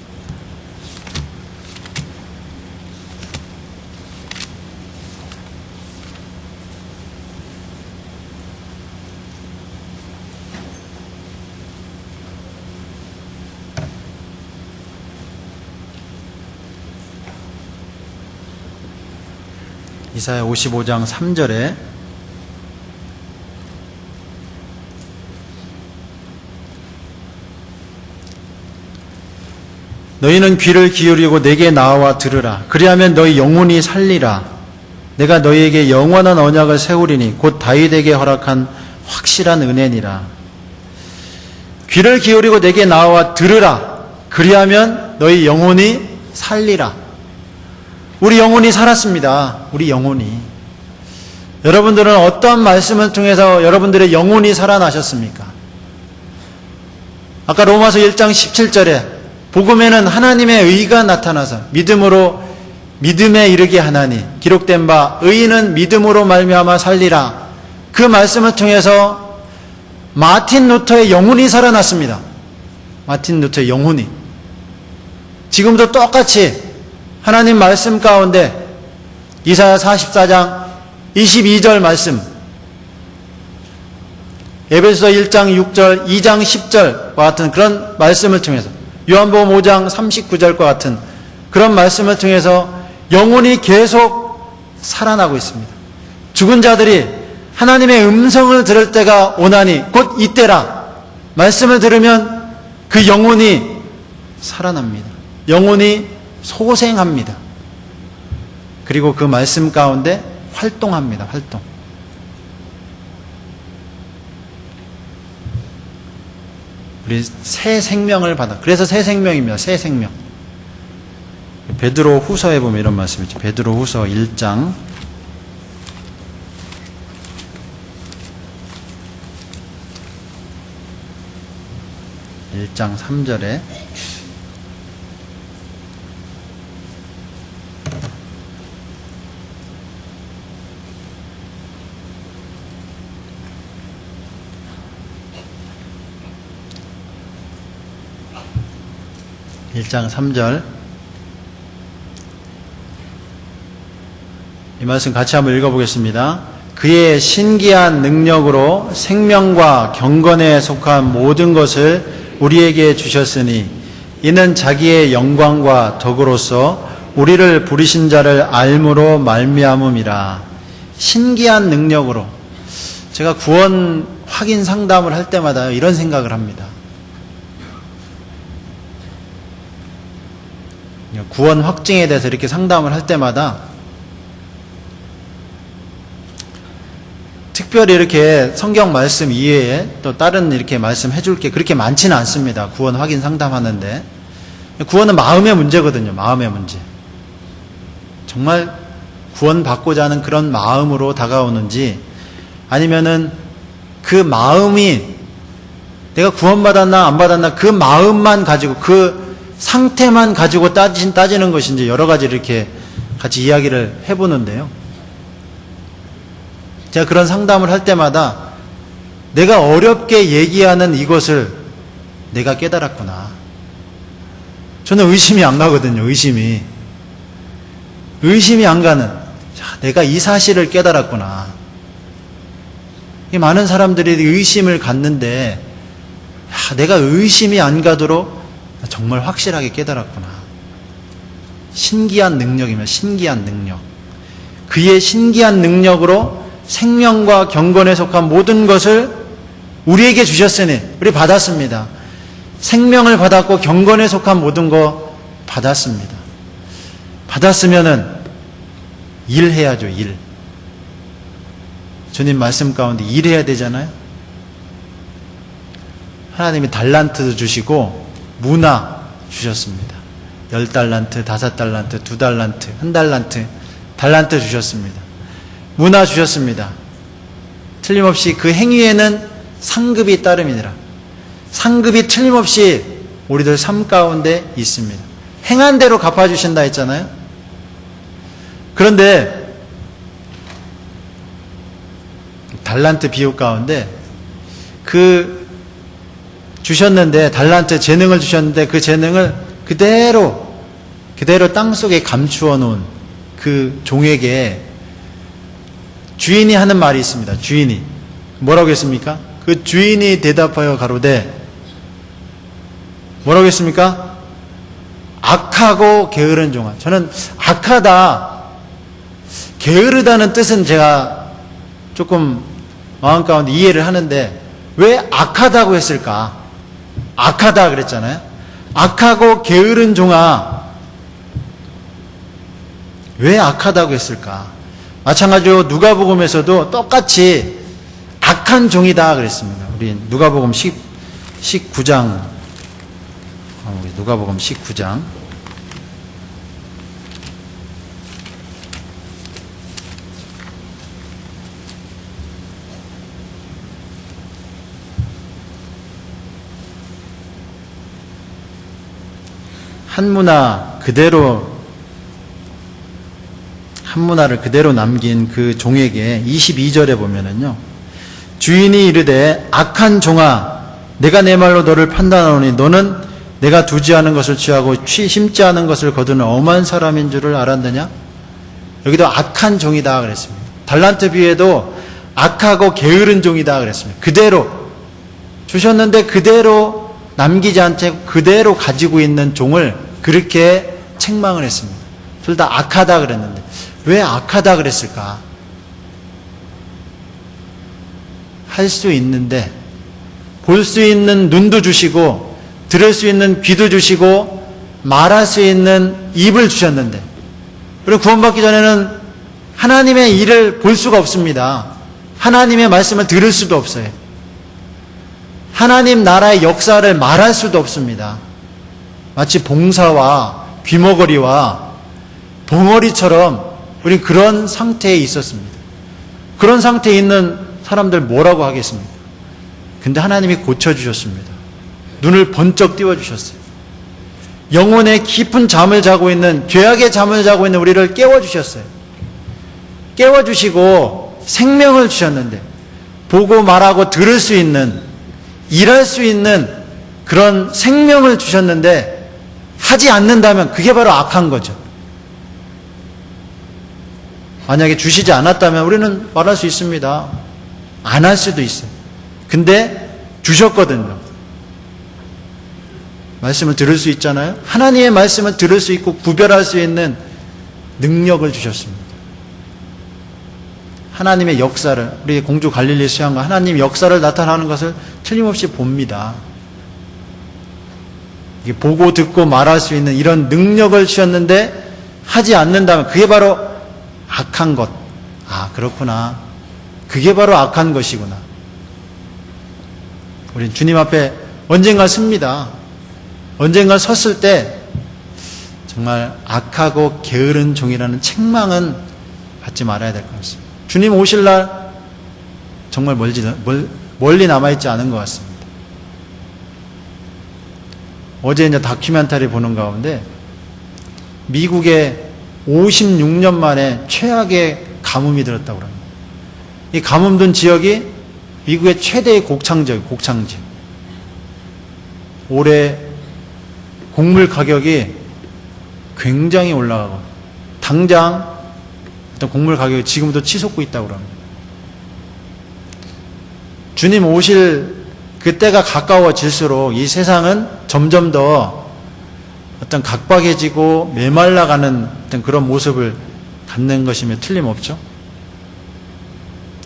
이사야 55장 3절에 너희는 귀를 기울이고 내게 나와 들으라. 그리하면 너희 영혼이 살리라. 내가 너희에게 영원한 언약을 세우리니 곧 다윗에게 허락한 확실한 은혜니라. 귀를 기울이고 내게 나와 들으라. 그리하면 너희 영혼이 살리라. 우리 영혼이 살았습니다. 우리 영혼이. 여러분들은 어떠한 말씀을 통해서 여러분들의 영혼이 살아나셨습니까? 아까 로마서 1장 17절에 복음에는 하나님의 의가 나타나서 믿음으로 믿음에 이르게 하나니 기록된 바 의인은 믿음으로 말미암아 살리라. 그 말씀을 통해서 마틴 루터의 영혼이 살아났습니다. 마틴 루터의 영혼이. 지금도 똑같이 하나님 말씀 가운데 이사야 44장 22절 말씀, 에베소서 1장 6절, 2장 10절과 같은 그런 말씀을 통해서, 요한복음 5장 39절과 같은 그런 말씀을 통해서 영혼이 계속 살아나고 있습니다. 죽은 자들이 하나님의 음성을 들을 때가 오나니 곧 이때라. 말씀을 들으면 그 영혼이 살아납니다. 영혼이 소생합니다. 그리고 그 말씀 가운데 활동합니다. 활동. 우리 새 생명을 받아. 그래서 새 생명입니다. 새 생명. 베드로 후서에 보면 이런 말씀이 있죠. 베드로 후서 1장 3절에 (1장 3절) 이 말씀 같이 한번 읽어보겠습니다. 그의 신기한 능력으로 생명과 경건에 속한 모든 것을 우리에게 주셨으니 이는 자기의 영광과 덕으로서 우리를 부르신 자를 알므로 말미암음이라. 신기한 능력으로. 제가 구원 확인 상담을 할 때마다 이런 생각을 합니다. 구원 확증에 대해서 이렇게 상담을 할 때마다 특별히 이렇게 성경 말씀 이외에 또 다른 이렇게 말씀 해줄 게 그렇게 많지는 않습니다. 구원 확인 상담하는데. 구원은 마음의 문제거든요. 마음의 문제. 정말 구원받고자 하는 그런 마음으로 다가오는지, 아니면은 그 마음이 내가 구원받았나 안 받았나 그 마음만 가지고 그 상태만 가지고 따지는 것인지, 여러 가지 이렇게 같이 이야기를 해보는데요. 제가 그런 상담을 할 때마다 내가 어렵게 얘기하는 이것을 내가 깨달았구나. 저는 의심이 안 가거든요. 의심이 안 가는. 내가 이 사실을 깨달았구나. 많은 사람들이 의심을 갖는데 내가 의심이 안 가도록 정말 확실하게 깨달았구나. 신기한 능력이면 신기한 능력. 그의 신기한 능력으로 생명과 경건에 속한 모든 것을 우리에게 주셨으니, 우리 받았습니다. 생명을 받았고 경건에 속한 모든 거 받았습니다. 받았으면은 일해야죠. 일. 주님 말씀 가운데 일해야 되잖아요. 하나님이 달란트도 주시고 문화 주셨습니다. 10달란트, 5달란트, 2달란트, 1달란트, 달란트 주셨습니다. 문화 주셨습니다. 틀림없이 그 행위에는 상급이 따름이니라. 상급이 틀림없이 우리들 삶 가운데 있습니다. 행한 대로 갚아주신다 했잖아요. 그런데 달란트 비유 가운데 그 주셨는데, 달란트 재능을 주셨는데 그 재능을 그대로 땅속에 감추어 놓은 그 종에게 주인이 하는 말이 있습니다. 주인이 뭐라고 했습니까? 그 주인이 대답하여 가로되 뭐라고 했습니까? 악하고 게으른 종아. 저는 악하다, 게으르다는 뜻은 제가 조금 마음 가운데 이해를 하는데 왜 악하다고 했을까? 악하다 그랬잖아요. 악하고 게으른 종아, 왜 악하다고 했을까? 마찬가지로 누가복음에서도 똑같이 악한 종이다 그랬습니다. 우리 누가복음 19장, 누가복음 19장 한 문화를 그대로 남긴 그 종에게 22절에 보면은요, 주인이 이르되 악한 종아, 내가 내 말로 너를 판단하노니 너는 내가 두지 않은 것을 취하고 심지 않은 것을 거두는 엄한 사람인 줄을 알았느냐? 여기도 악한 종이다 그랬습니다. 달란트 비유에도 악하고 게으른 종이다 그랬습니다. 그대로 주셨는데 그대로 남기지 않고 그대로 가지고 있는 종을 그렇게 책망을 했습니다. 둘 다 악하다 그랬는데 왜 악하다 그랬을까? 할 수 있는데, 볼 수 있는 눈도 주시고 들을 수 있는 귀도 주시고 말할 수 있는 입을 주셨는데, 우리는 구원받기 전에는 하나님의 일을 볼 수가 없습니다. 하나님의 말씀을 들을 수도 없어요. 하나님 나라의 역사를 말할 수도 없습니다. 마치 봉사와 귀머거리와 봉어리처럼 우리 그런 상태에 있었습니다. 그런 상태에 있는 사람들 뭐라고 하겠습니까? 근데 하나님이 고쳐주셨습니다. 눈을 번쩍 띄워주셨어요. 영혼의 깊은 잠을 자고 있는, 죄악의 잠을 자고 있는 우리를 깨워주셨어요. 깨워주시고 생명을 주셨는데, 보고 말하고 들을 수 있는, 일할 수 있는 그런 생명을 주셨는데 하지 않는다면 그게 바로 악한 거죠. 만약에 주시지 않았다면 우리는 말할 수 있습니다. 안 할 수도 있어요. 근데 주셨거든요. 말씀을 들을 수 있잖아요. 하나님의 말씀을 들을 수 있고 구별할 수 있는 능력을 주셨습니다. 하나님의 역사를, 우리 공주 갈릴리 수양과 하나님 역사를 나타나는 것을 틀림없이 봅니다. 이게 보고 듣고 말할 수 있는 이런 능력을 주셨는데 하지 않는다면 그게 바로 악한 것. 아, 그렇구나. 그게 바로 악한 것이구나. 우린 주님 앞에 언젠가 섭니다. 언젠가 섰을 때 정말 악하고 게으른 종이라는 책망은 받지 말아야 될 것 같습니다. 주님 오실 날 정말 멀리 남아있지 않은 것 같습니다. 어제 이제 다큐멘터리 보는 가운데 미국에 56년 만에 최악의 가뭄이 들었다고 합니다. 이 가뭄 든 지역이 미국의 최대의 곡창지. 올해 곡물 가격이 굉장히 올라가고 당장 어떤 곡물 가격이 지금도 치솟고 있다고 합니다. 주님 오실 그때가 가까워질수록 이 세상은 점점 더 어떤 각박해지고 메말라가는 어떤 그런 모습을 갖는 것이면 틀림없죠.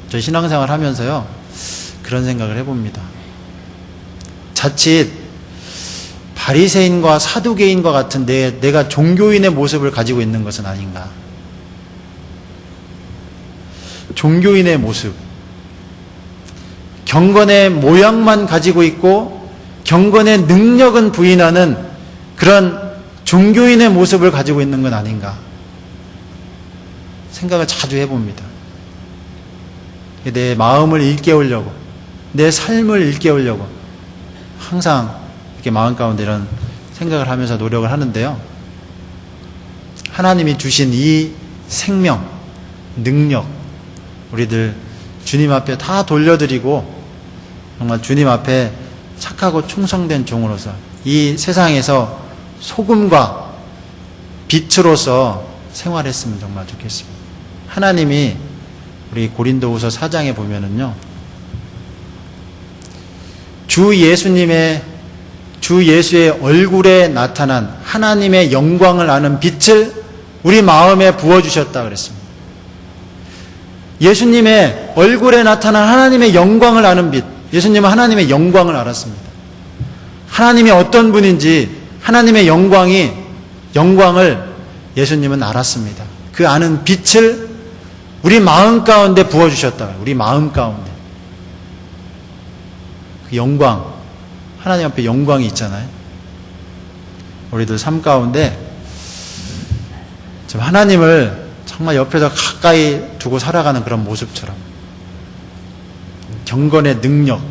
저희 신앙생활 하면서요, 그런 생각을 해봅니다. 자칫 바리새인과 사두개인과 같은 내가 종교인의 모습을 가지고 있는 것은 아닌가. 종교인의 모습, 경건의 모양만 가지고 있고 경건의 능력은 부인하는 그런 종교인의 모습을 가지고 있는 건 아닌가 생각을 자주 해봅니다. 내 마음을 일깨우려고, 내 삶을 일깨우려고 항상 이렇게 마음 가운데 이런 생각을 하면서 노력을 하는데요. 하나님이 주신 이 생명, 능력, 우리들 주님 앞에 다 돌려드리고 정말 주님 앞에 착하고 충성된 종으로서 이 세상에서 소금과 빛으로서 생활했으면 정말 좋겠습니다. 하나님이 우리 고린도후서 4장에 보면은요, 주 예수의 얼굴에 나타난 하나님의 영광을 아는 빛을 우리 마음에 부어주셨다 그랬습니다. 예수님의 얼굴에 나타난 하나님의 영광을 아는 빛, 예수님은 하나님의 영광을 알았습니다. 하나님이 어떤 분인지 하나님의 영광을 예수님은 알았습니다. 그 아는 빛을 우리 마음 가운데 부어주셨다. 우리 마음 가운데. 그 영광, 하나님 앞에 영광이 있잖아요. 우리들 삶 가운데 좀 하나님을 정말 옆에서 가까이 두고 살아가는 그런 모습처럼 경건의 능력,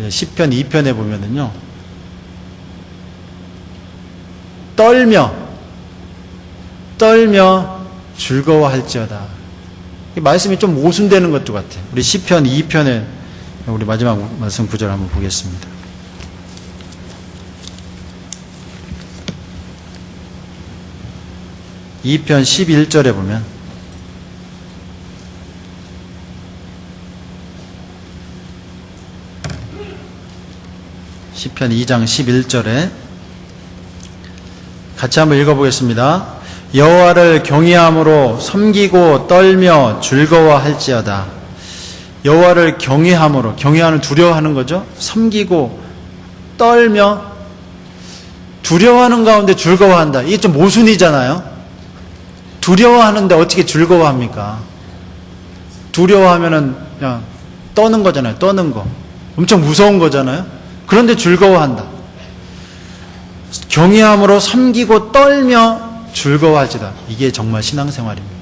시편 2편에 보면은요, 떨며 즐거워할지어다. 이 말씀이 좀 모순되는 것도 같아요. 우리 시편 2편에 우리 마지막 말씀 구절 한번 보겠습니다. (2편) 11절에 보면 시편 2장 11절에 같이 한번 읽어보겠습니다. 여호와를 경외함으로 섬기고 떨며 즐거워할지어다. 여호와를 경외함으로, 경외하는 두려워하는 거죠. 섬기고 떨며 두려워하는 가운데 즐거워한다. 이게 좀 모순이잖아요. 두려워하는데 어떻게 즐거워합니까? 두려워하면은 그냥 떠는 거잖아요. 떠는 거. 엄청 무서운 거잖아요. 그런데 즐거워한다. 경외함으로 섬기고 떨며 즐거워하지다. 이게 정말 신앙생활입니다.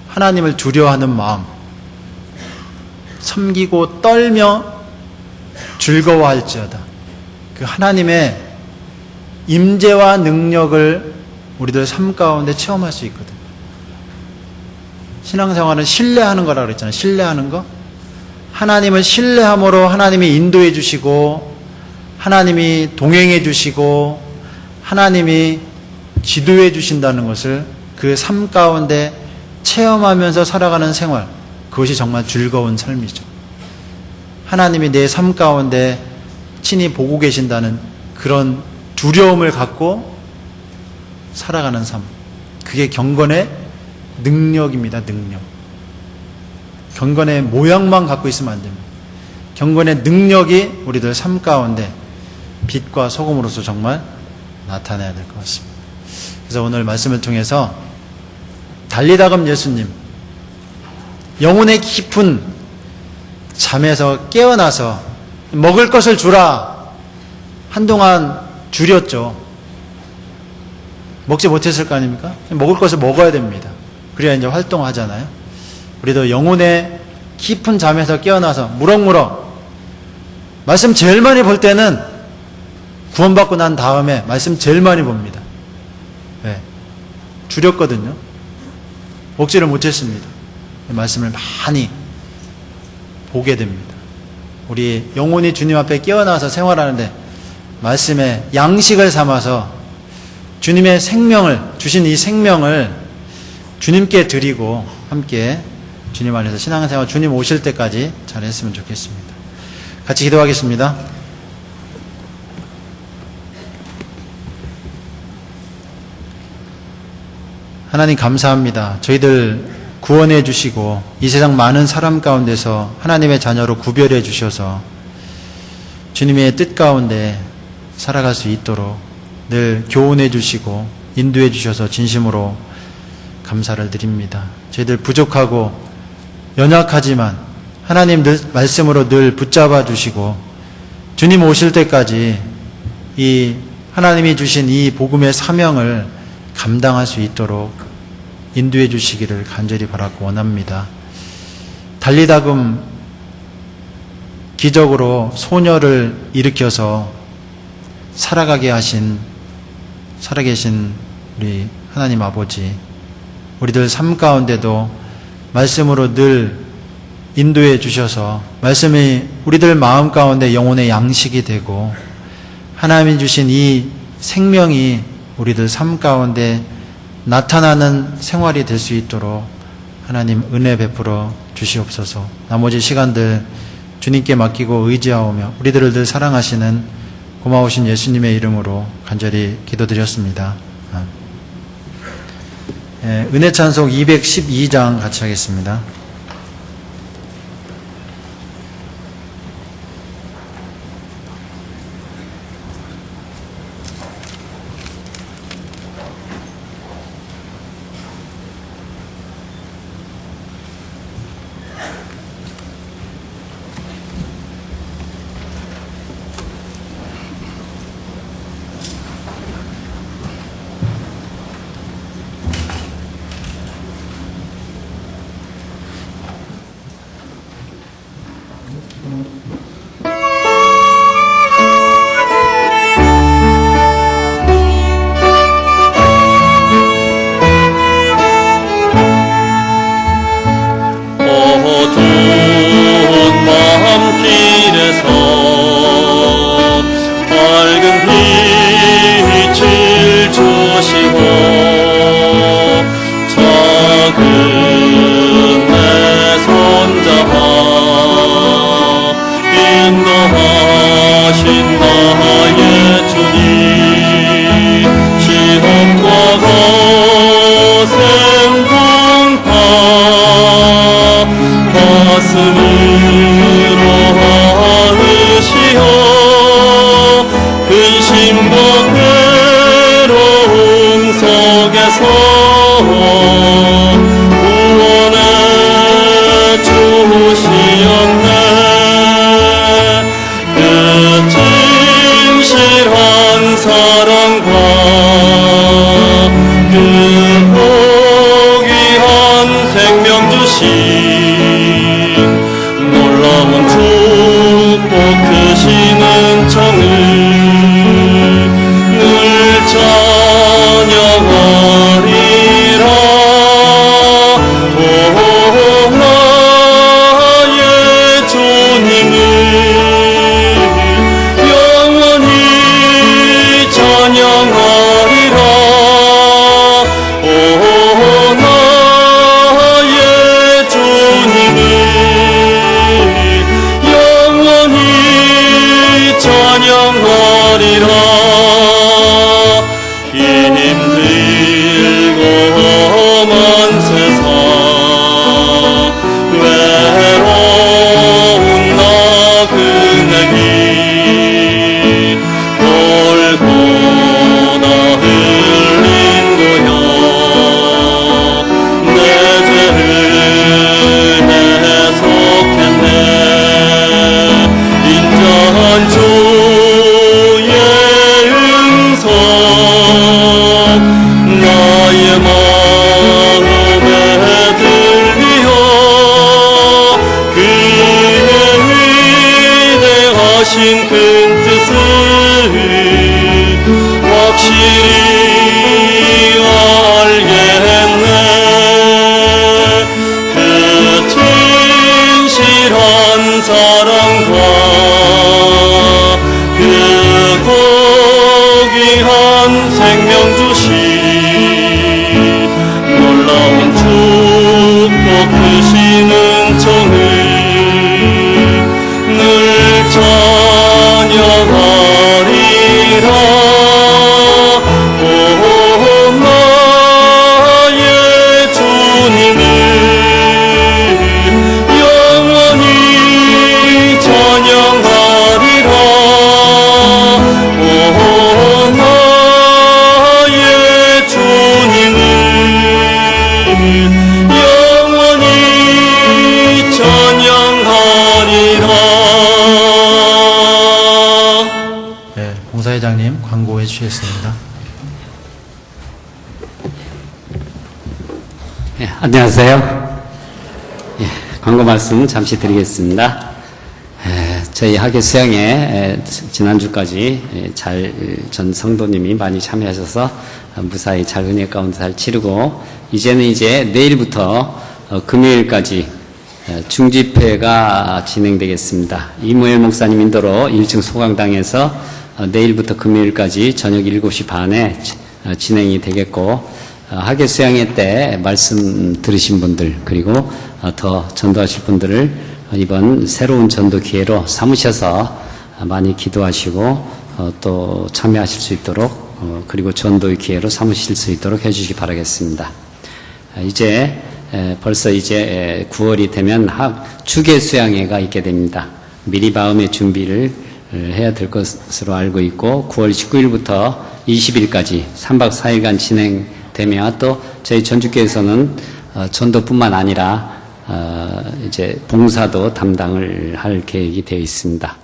하나님을 두려워하는 마음, 섬기고 떨며 즐거워할지어다. 그 하나님의 임재와 능력을 우리들 삶 가운데 체험할 수 있거든요. 신앙생활은 신뢰하는 거라고 그랬잖아요. 신뢰하는 거. 하나님을 신뢰함으로 하나님이 인도해 주시고, 하나님이 동행해 주시고, 하나님이 지도해 주신다는 것을 그 삶 가운데 체험하면서 살아가는 생활, 그것이 정말 즐거운 삶이죠. 하나님이 내 삶 가운데 친히 보고 계신다는 그런 두려움을 갖고 살아가는 삶, 그게 경건의 능력입니다. 능력. 경건의 모양만 갖고 있으면 안 됩니다. 경건의 능력이 우리들 삶 가운데 빛과 소금으로서 정말 나타나야 될 것 같습니다. 그래서 오늘 말씀을 통해서 달리다금 예수님, 영혼의 깊은 잠에서 깨어나서 먹을 것을 주라. 한동안 줄였죠. 먹지 못했을 거 아닙니까? 먹을 것을 먹어야 됩니다. 그래야 이제 활동하잖아요. 우리도 영혼의 깊은 잠에서 깨어나서 무럭무럭, 말씀 제일 많이 볼 때는 구원받고 난 다음에 말씀 제일 많이 봅니다. 네. 줄였거든요. 먹지를 못했습니다. 말씀을 많이 보게 됩니다. 우리 영혼이 주님 앞에 깨어나서 생활하는데 말씀의 양식을 삼아서 주님의 생명을, 주신 이 생명을 주님께 드리고 함께 주님 안에서 신앙생활 주님 오실 때까지 잘했으면 좋겠습니다. 같이 기도하겠습니다. 하나님 감사합니다. 저희들 구원해 주시고 이 세상 많은 사람 가운데서 하나님의 자녀로 구별해 주셔서 주님의 뜻 가운데 살아갈 수 있도록 늘 교훈해 주시고 인도해 주셔서 진심으로 감사를 드립니다. 저희들 부족하고 연약하지만 하나님 말씀으로 늘 붙잡아 주시고 주님 오실 때까지 이 하나님이 주신 이 복음의 사명을 감당할 수 있도록 인도해 주시기를 간절히 바라고 원합니다. 달리다금 기적으로 소녀를 일으켜서 살아가게 하신 살아계신 우리 하나님 아버지, 우리들 삶 가운데도 말씀으로 늘 인도해 주셔서 말씀이 우리들 마음 가운데 영혼의 양식이 되고 하나님이 주신 이 생명이 우리들 삶 가운데 나타나는 생활이 될 수 있도록 하나님 은혜 베풀어 주시옵소서. 나머지 시간들 주님께 맡기고 의지하오며 우리들을 늘 사랑하시는 고마우신 예수님의 이름으로 간절히 기도드렸습니다. 은혜 찬송 212장 같이 하겠습니다. 작은 내 손잡아 의시여 근심과 괴로움 속에서 구원해 주시었네. 그 진실한 사랑과 그 고귀한 생명 주신 놀라운 축복 크신 은총을 늘 찬양하리라. 오 나의 주님을 영원히 찬양하리라. 오 나의 주님을 영원히 찬양하리라. 힘들고만 세상 외로운 나그네길 돌보다 흘린 고요 내 죄를 대속했네. 인자한 주의 음성 나의 마음에 들리어 그의 위대하신 큰 뜻을 확실히 알겠네. 그 진실한 사랑과 그 고귀한 생명 주신 놀라운 축복 크신 은총을 늘 찬양하리라. 오 나의 주님을 영원히 찬양하리라. 오 나의 주님을 영원히 찬양하리라. 네, 봉사회장님 광고해 주시겠습니다. 예, 안녕하세요. 예, 광고 말씀 잠시 드리겠습니다. 저희 학예 수양회 지난주까지 전 성도님이 많이 참여하셔서 무사히 잘 은혜 가운데 잘 치르고 이제는 내일부터 금요일까지 중집회가 진행되겠습니다. 이무엘 목사님 인도로 1층 소강당에서 내일부터 금요일까지 저녁 7시 반에 진행이 되겠고 학예 수양회 때 말씀 들으신 분들 그리고 더 전도하실 분들을 이번 새로운 전도 기회로 삼으셔서 많이 기도하시고 또 참여하실 수 있도록 그리고 전도의 기회로 삼으실 수 있도록 해주시기 바라겠습니다. 벌써 9월이 되면 추계 수양회가 있게 됩니다. 미리 마음의 준비를 해야 될 것으로 알고 있고 9월 19일부터 20일까지 3박 4일간 진행되며 또 저희 전주교에서는 전도뿐만 아니라 봉사도 담당을 할 계획이 되어 있습니다.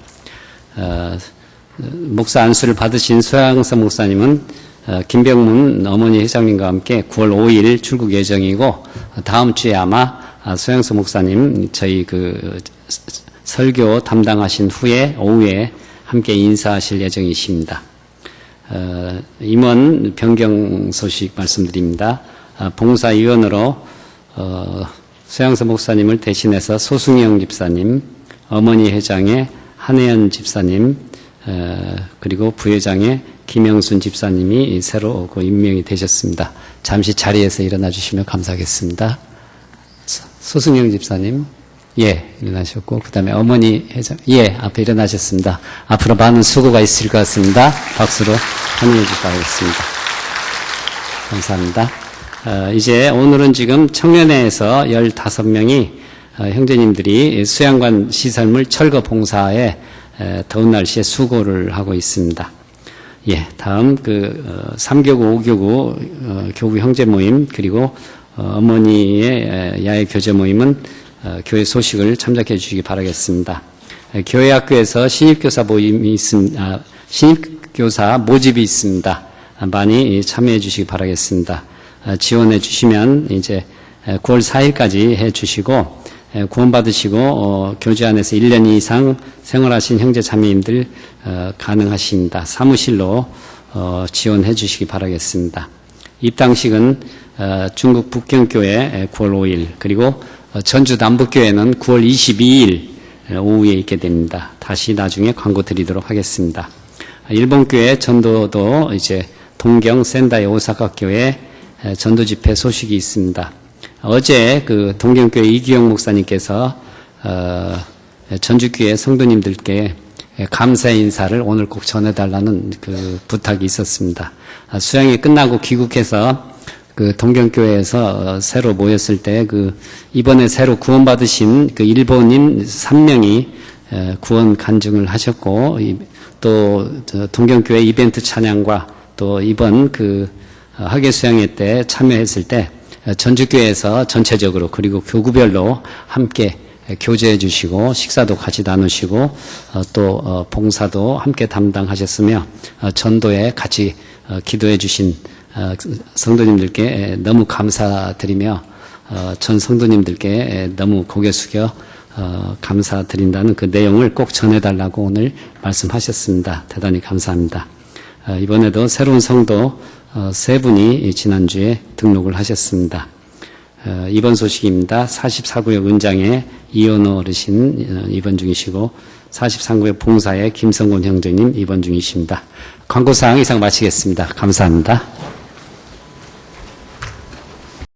목사 안수를 받으신 소양서 목사님은 김병문 어머니 회장님과 함께 9월 5일 출국 예정이고 다음 주에 아마 소양서 목사님 저희 설교 담당하신 후에 오후에 함께 인사하실 예정이십니다. 임원 변경 소식 말씀드립니다. 봉사위원으로 소양서 목사님을 대신해서 소승영 집사님, 어머니 회장의 한혜연 집사님, 그리고 부회장의 김영순 집사님이 새로 임명이 되셨습니다. 잠시 자리에서 일어나 주시면 감사하겠습니다. 소승영 집사님, 일어나셨고, 그 다음에 어머니 회장, 앞에 일어나셨습니다. 앞으로 많은 수고가 있을 것 같습니다. 박수로 환영해 주시기 바라겠습니다. 감사합니다. 오늘은 지금 청년회에서 15명이 형제님들이 수양관 시설물 철거 봉사에 더운 날씨에 수고를 하고 있습니다. 예, 다음 3교구, 5교구 교구 형제 모임 그리고 어머니의 야외 교제 모임은 교회 소식을 참작해 주시기 바라겠습니다. 교회 학교에서 신입교사 모임이 있습니다. 신입교사 모집이 있습니다. 많이 참여해 주시기 바라겠습니다. 지원해 주시면 이제 9월 4일까지 해 주시고 구원받으시고 교제 안에서 1년 이상 생활하신 형제 자매님들 가능하십니다. 사무실로 지원해 주시기 바라겠습니다. 입당식은 중국 북경교회 9월 5일 그리고 전주 남북교회는 9월 22일 오후에 있게 됩니다. 다시 나중에 광고 드리도록 하겠습니다. 일본교회 전도도 이제 동경 센다이 오사카 교회 전도 집회 소식이 있습니다. 어제 동경교회 이규영 목사님께서 전주교회 성도님들께 감사의 인사를 오늘 꼭 전해달라는 부탁이 있었습니다. 수양이 끝나고 귀국해서 동경교회에서 새로 모였을 때 이번에 새로 구원받으신 일본인 3명이 구원 간증을 하셨고 또 동경교회 이벤트 찬양과 또 이번 학예 수양회 때 참여했을 때 전주교회에서 전체적으로 그리고 교구별로 함께 교제해 주시고 식사도 같이 나누시고 또 봉사도 함께 담당하셨으며 전도에 같이 기도해 주신 성도님들께 너무 감사드리며 전 성도님들께 너무 고개 숙여 감사드린다는 그 내용을 꼭 전해달라고 오늘 말씀하셨습니다. 대단히 감사합니다. 이번에도 새로운 성도 3분이 지난주에 등록을 하셨습니다. 이번 소식입니다. 44구역 은장의 이현호 어르신 입원 중이시고 43구역 봉사의 김성곤 형제님 입원 중이십니다. 광고사항 이상 마치겠습니다. 감사합니다.